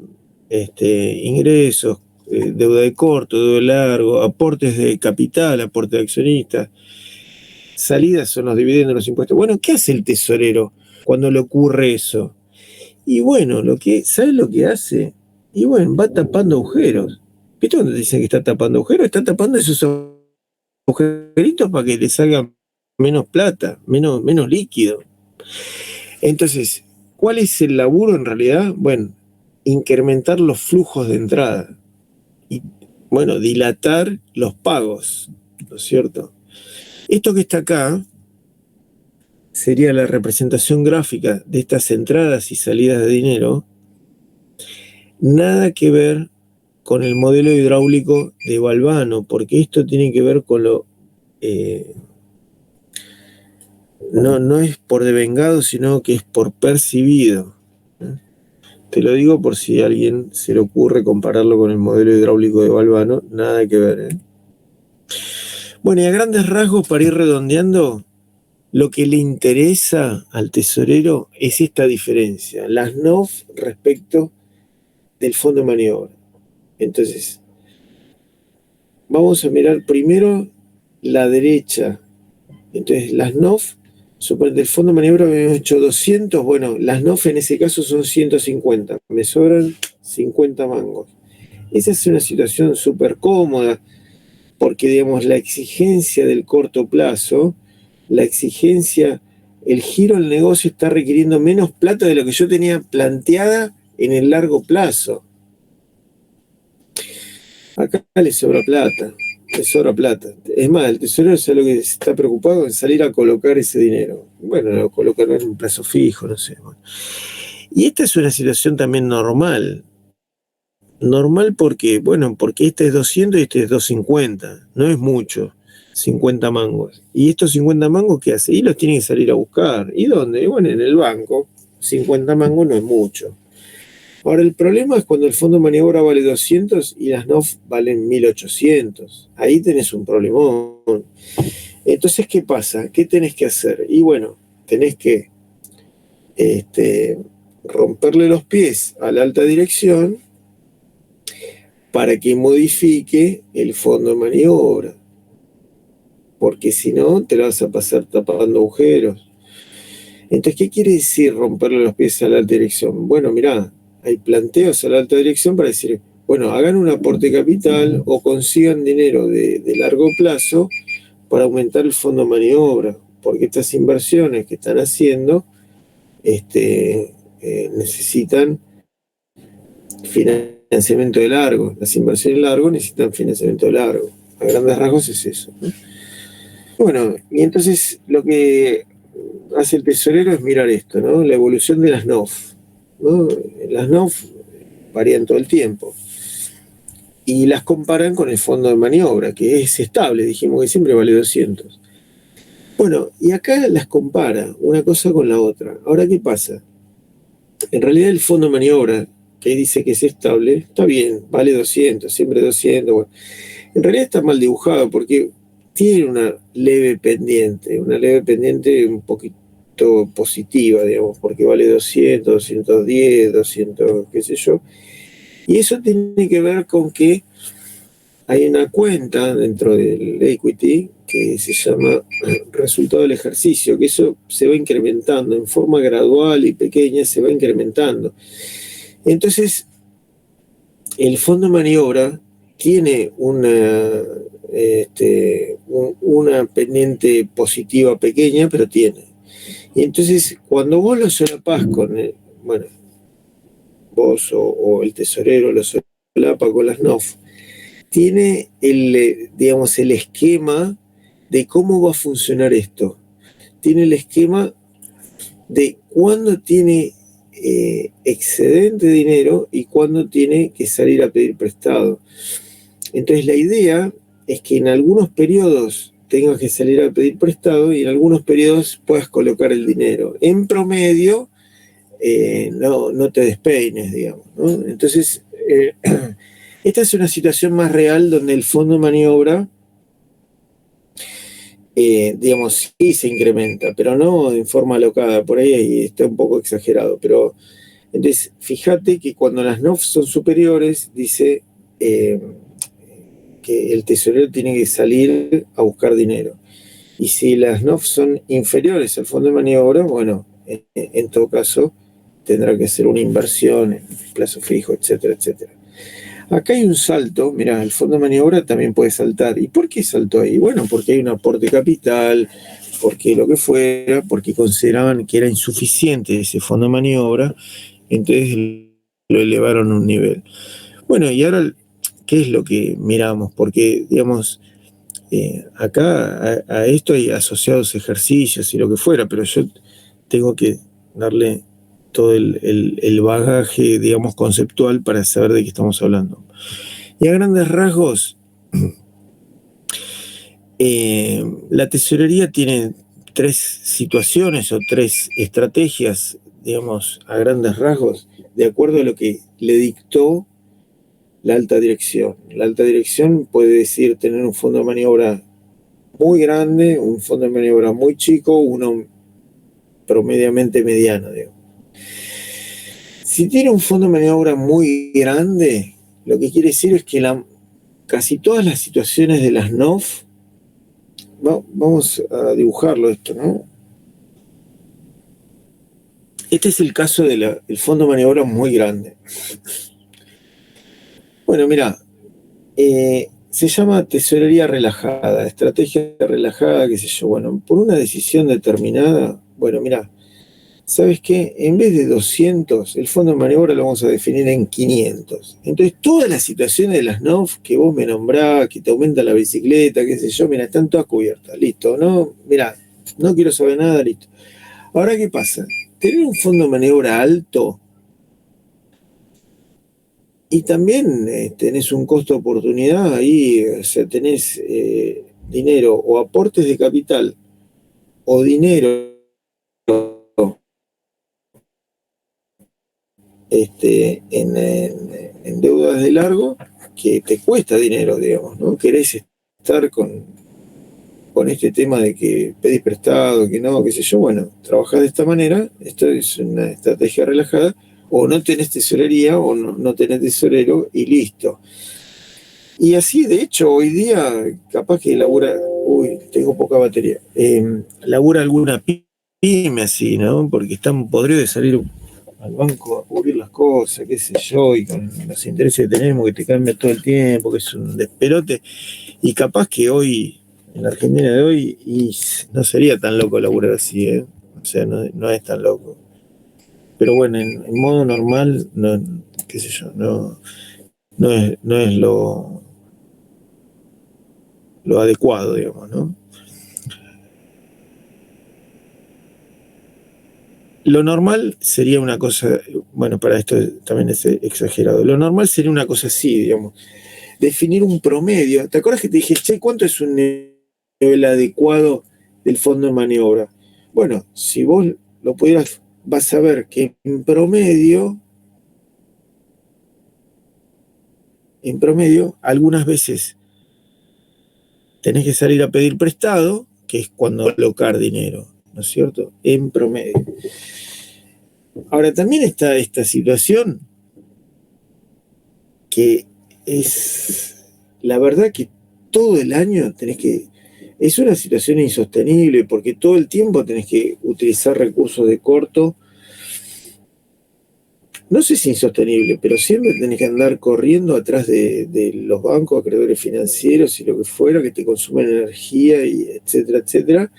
ingresos, deuda de corto, deuda de largo, aportes de capital, aporte de accionistas, salidas son los dividendos, los impuestos. Bueno, ¿qué hace el tesorero cuando le ocurre eso? Y bueno, ¿sabes lo que hace? Y bueno, va tapando agujeros. ¿Viste cuando te dicen que está tapando agujeros? Está tapando esos agujeritos para que le salga menos plata, menos líquido. Entonces, ¿cuál es el laburo en realidad? Bueno, incrementar los flujos de entrada y, bueno, dilatar los pagos, ¿no es cierto? Esto que está acá sería la representación gráfica de estas entradas y salidas de dinero, nada que ver con el modelo hidráulico de Valvano, porque esto tiene que ver con no es por devengado, sino que es por percibido. Te lo digo por si a alguien se le ocurre compararlo con el modelo hidráulico de Valvano, nada que ver. Bueno, y a grandes rasgos, para ir redondeando, lo que le interesa al tesorero es esta diferencia, las NOF respecto del fondo de maniobra. Entonces, vamos a mirar primero la derecha. Entonces, las NOF, suponete del fondo de maniobra habíamos hecho 200, bueno, las NOF en ese caso son 150, me sobran 50 mangos. Esa es una situación súper cómoda, porque digamos la exigencia del corto plazo, la exigencia, el giro del negocio está requiriendo menos plata de lo que yo tenía planteada en el largo plazo. Acá le sobra plata. Es más, el tesorero es lo que está preocupado en salir a colocar ese dinero. Bueno, lo colocan en un plazo fijo, no sé. Bueno. Y esta es una situación también normal. Normal porque, bueno, porque este es 200 y este es 250. No es mucho, 50 mangos. ¿Y estos 50 mangos qué hace? Y los tiene que salir a buscar. ¿Y dónde? Bueno, en el banco. 50 mangos no es mucho. Ahora, el problema es cuando el fondo de maniobra vale 200 y las NOF valen 1800. Ahí tenés un problemón. Entonces, ¿qué pasa? ¿Qué tenés que hacer? Y bueno, tenés que romperle los pies a la alta dirección para que modifique el fondo de maniobra. Porque si no, te la vas a pasar tapando agujeros. Entonces, ¿qué quiere decir romperle los pies a la alta dirección? Bueno, mirá, hay planteos a la alta dirección para decir, bueno, hagan un aporte de capital o consigan dinero de largo plazo para aumentar el fondo de maniobra, porque estas inversiones que están haciendo necesitan financiamiento de largo. Las inversiones largo necesitan financiamiento de largo. A grandes rasgos es eso, ¿no? Bueno, y entonces lo que hace el tesorero es mirar esto, ¿no? La evolución de las NOF, ¿no? Las NOF varían todo el tiempo y las comparan con el fondo de maniobra, que es estable, dijimos que siempre vale 200. Bueno, y acá las compara una cosa con la otra. Ahora, ¿qué pasa? En realidad el fondo de maniobra, que dice que es estable, está bien, vale 200, siempre 200. Bueno, en realidad está mal dibujado porque tiene una leve pendiente un poquito positiva, digamos, porque vale 200, 210, 200, qué sé yo. Y eso tiene que ver con que hay una cuenta dentro del equity que se llama resultado del ejercicio, que eso se va incrementando en forma gradual y pequeña, se va incrementando. Entonces, el fondo de maniobra tiene una pendiente positiva pequeña, pero tiene. Y entonces, cuando vos lo solapás con, bueno, vos o el tesorero lo solapa con las NOF, tiene digamos, el esquema de cómo va a funcionar esto. Tiene el esquema de cuándo tiene excedente de dinero y cuándo tiene que salir a pedir prestado. Entonces la idea es que en algunos periodos tengas que salir a pedir prestado y en algunos periodos puedas colocar el dinero. En promedio, no te despeines, digamos, ¿no? Entonces, esta es una situación más real donde el fondo de maniobra, digamos, sí se incrementa, pero no en forma alocada, por ahí está un poco exagerado. Pero entonces, fíjate que cuando las NOF son superiores, dice que el tesorero tiene que salir a buscar dinero. Y si las NOF son inferiores al fondo de maniobra, bueno, en todo caso tendrá que hacer una inversión en plazo fijo, etcétera, etcétera. Acá hay un salto, mirá, el fondo de maniobra también puede saltar. ¿Y por qué saltó ahí? Bueno, porque hay un aporte de capital, porque lo que fuera, porque consideraban que era insuficiente ese fondo de maniobra, entonces lo elevaron a un nivel. Bueno, y ahora, ¿qué es lo que miramos? Porque, digamos, acá a esto hay asociados ejercicios y lo que fuera, pero yo tengo que darle todo el bagaje, digamos, conceptual para saber de qué estamos hablando. Y a grandes rasgos, la tesorería tiene tres situaciones o tres estrategias, digamos, a grandes rasgos, de acuerdo a lo que le dictó la alta dirección. La alta dirección puede decir tener un fondo de maniobra muy grande, un fondo de maniobra muy chico, uno promediamente mediano, digamos. Si tiene un fondo de maniobra muy grande, lo que quiere decir es que casi todas las situaciones de las NOF, vamos a dibujarlo esto, ¿no? Este es el caso del fondo de maniobra muy grande. Bueno, mira, se llama tesorería relajada, estrategia relajada, qué sé yo. Bueno, por una decisión determinada, bueno, mira, ¿sabes qué? En vez de 200, el fondo de maniobra lo vamos a definir en 500. Entonces, todas las situaciones de las NOF que vos me nombrás, que te aumenta la bicicleta, qué sé yo, mira, están todas cubiertas, listo, ¿no? Mira, no quiero saber nada, listo. Ahora, ¿qué pasa? Tener un fondo de maniobra alto y también tenés un costo de oportunidad ahí, o sea, tenés dinero o aportes de capital o dinero en deudas de largo que te cuesta dinero, digamos, ¿no? Querés estar con este tema de que pedís prestado, que no, qué sé yo, bueno, trabajás de esta manera, esto es una estrategia relajada, o no tenés tesorería o no tenés tesorero y listo. Y así, de hecho, hoy día, capaz que labura, tengo poca batería, labura alguna pyme así, ¿no? Porque están podridos de salir al banco a cubrir las cosas, qué sé yo, y con los intereses que tenemos, que te cambian todo el tiempo, que es un despelote, y capaz que hoy, en la Argentina de hoy, y no sería tan loco laburar así, ¿eh? O sea, no es tan loco. Pero bueno, en modo normal, no, qué sé yo, no es lo adecuado, digamos, ¿no? Lo normal sería una cosa, bueno, para esto también es exagerado, lo normal sería una cosa así, digamos, definir un promedio. ¿Te acuerdas que te dije, che, cuánto es un nivel adecuado del fondo de maniobra? Bueno, si vos lo pudieras, vas a ver que en promedio, algunas veces tenés que salir a pedir prestado, que es cuando alocar dinero, ¿no es cierto? En promedio. Ahora, también está esta situación que es, la verdad que todo el año es una situación insostenible porque todo el tiempo tenés que utilizar recursos de corto. No sé si insostenible, pero siempre tenés que andar corriendo atrás de los bancos, acreedores financieros y lo que fuera, que te consumen energía, y etcétera, etcétera.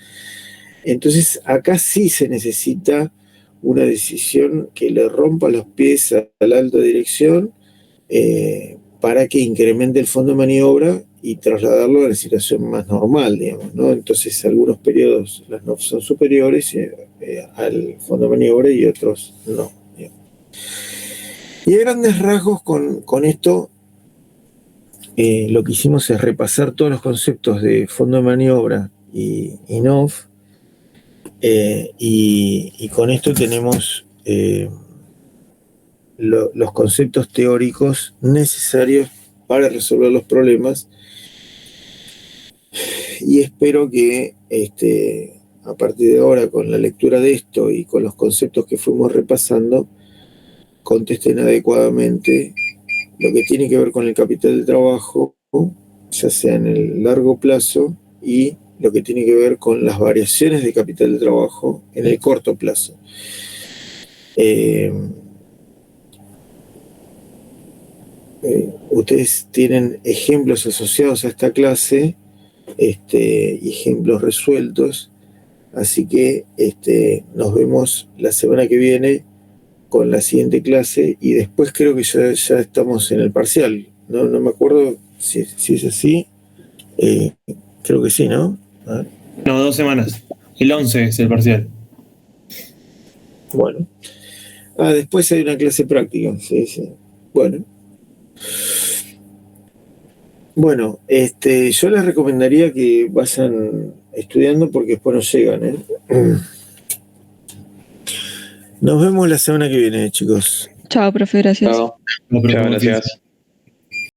Entonces, acá sí se necesita una decisión que le rompa los pies a la alta dirección para que incremente el fondo de maniobra y trasladarlo a la situación más normal, digamos, ¿no? Entonces, algunos periodos las NOF son superiores al fondo de maniobra y otros no. Y a grandes rasgos con esto, lo que hicimos es repasar todos los conceptos de fondo de maniobra y NOF, y con esto tenemos los conceptos teóricos necesarios para resolver los problemas, y espero que a partir de ahora, con la lectura de esto y con los conceptos que fuimos repasando, contesten adecuadamente lo que tiene que ver con el capital de trabajo, ya sea en el largo plazo, y lo que tiene que ver con las variaciones de capital de trabajo en el corto plazo. Ustedes tienen ejemplos asociados a esta clase, y ejemplos resueltos, así que nos vemos la semana que viene con la siguiente clase, y después creo que ya estamos en el parcial. No me acuerdo si es así. Creo que sí, ¿no? No, 2 semanas. El 11 es el parcial. Bueno. Después hay una clase práctica. Sí, sí. Bueno. Bueno, yo les recomendaría que vayan estudiando porque después no llegan, ¿eh? Nos vemos la semana que viene, chicos. Chao, profe, gracias. Chao. No, pero Muchas como gracias.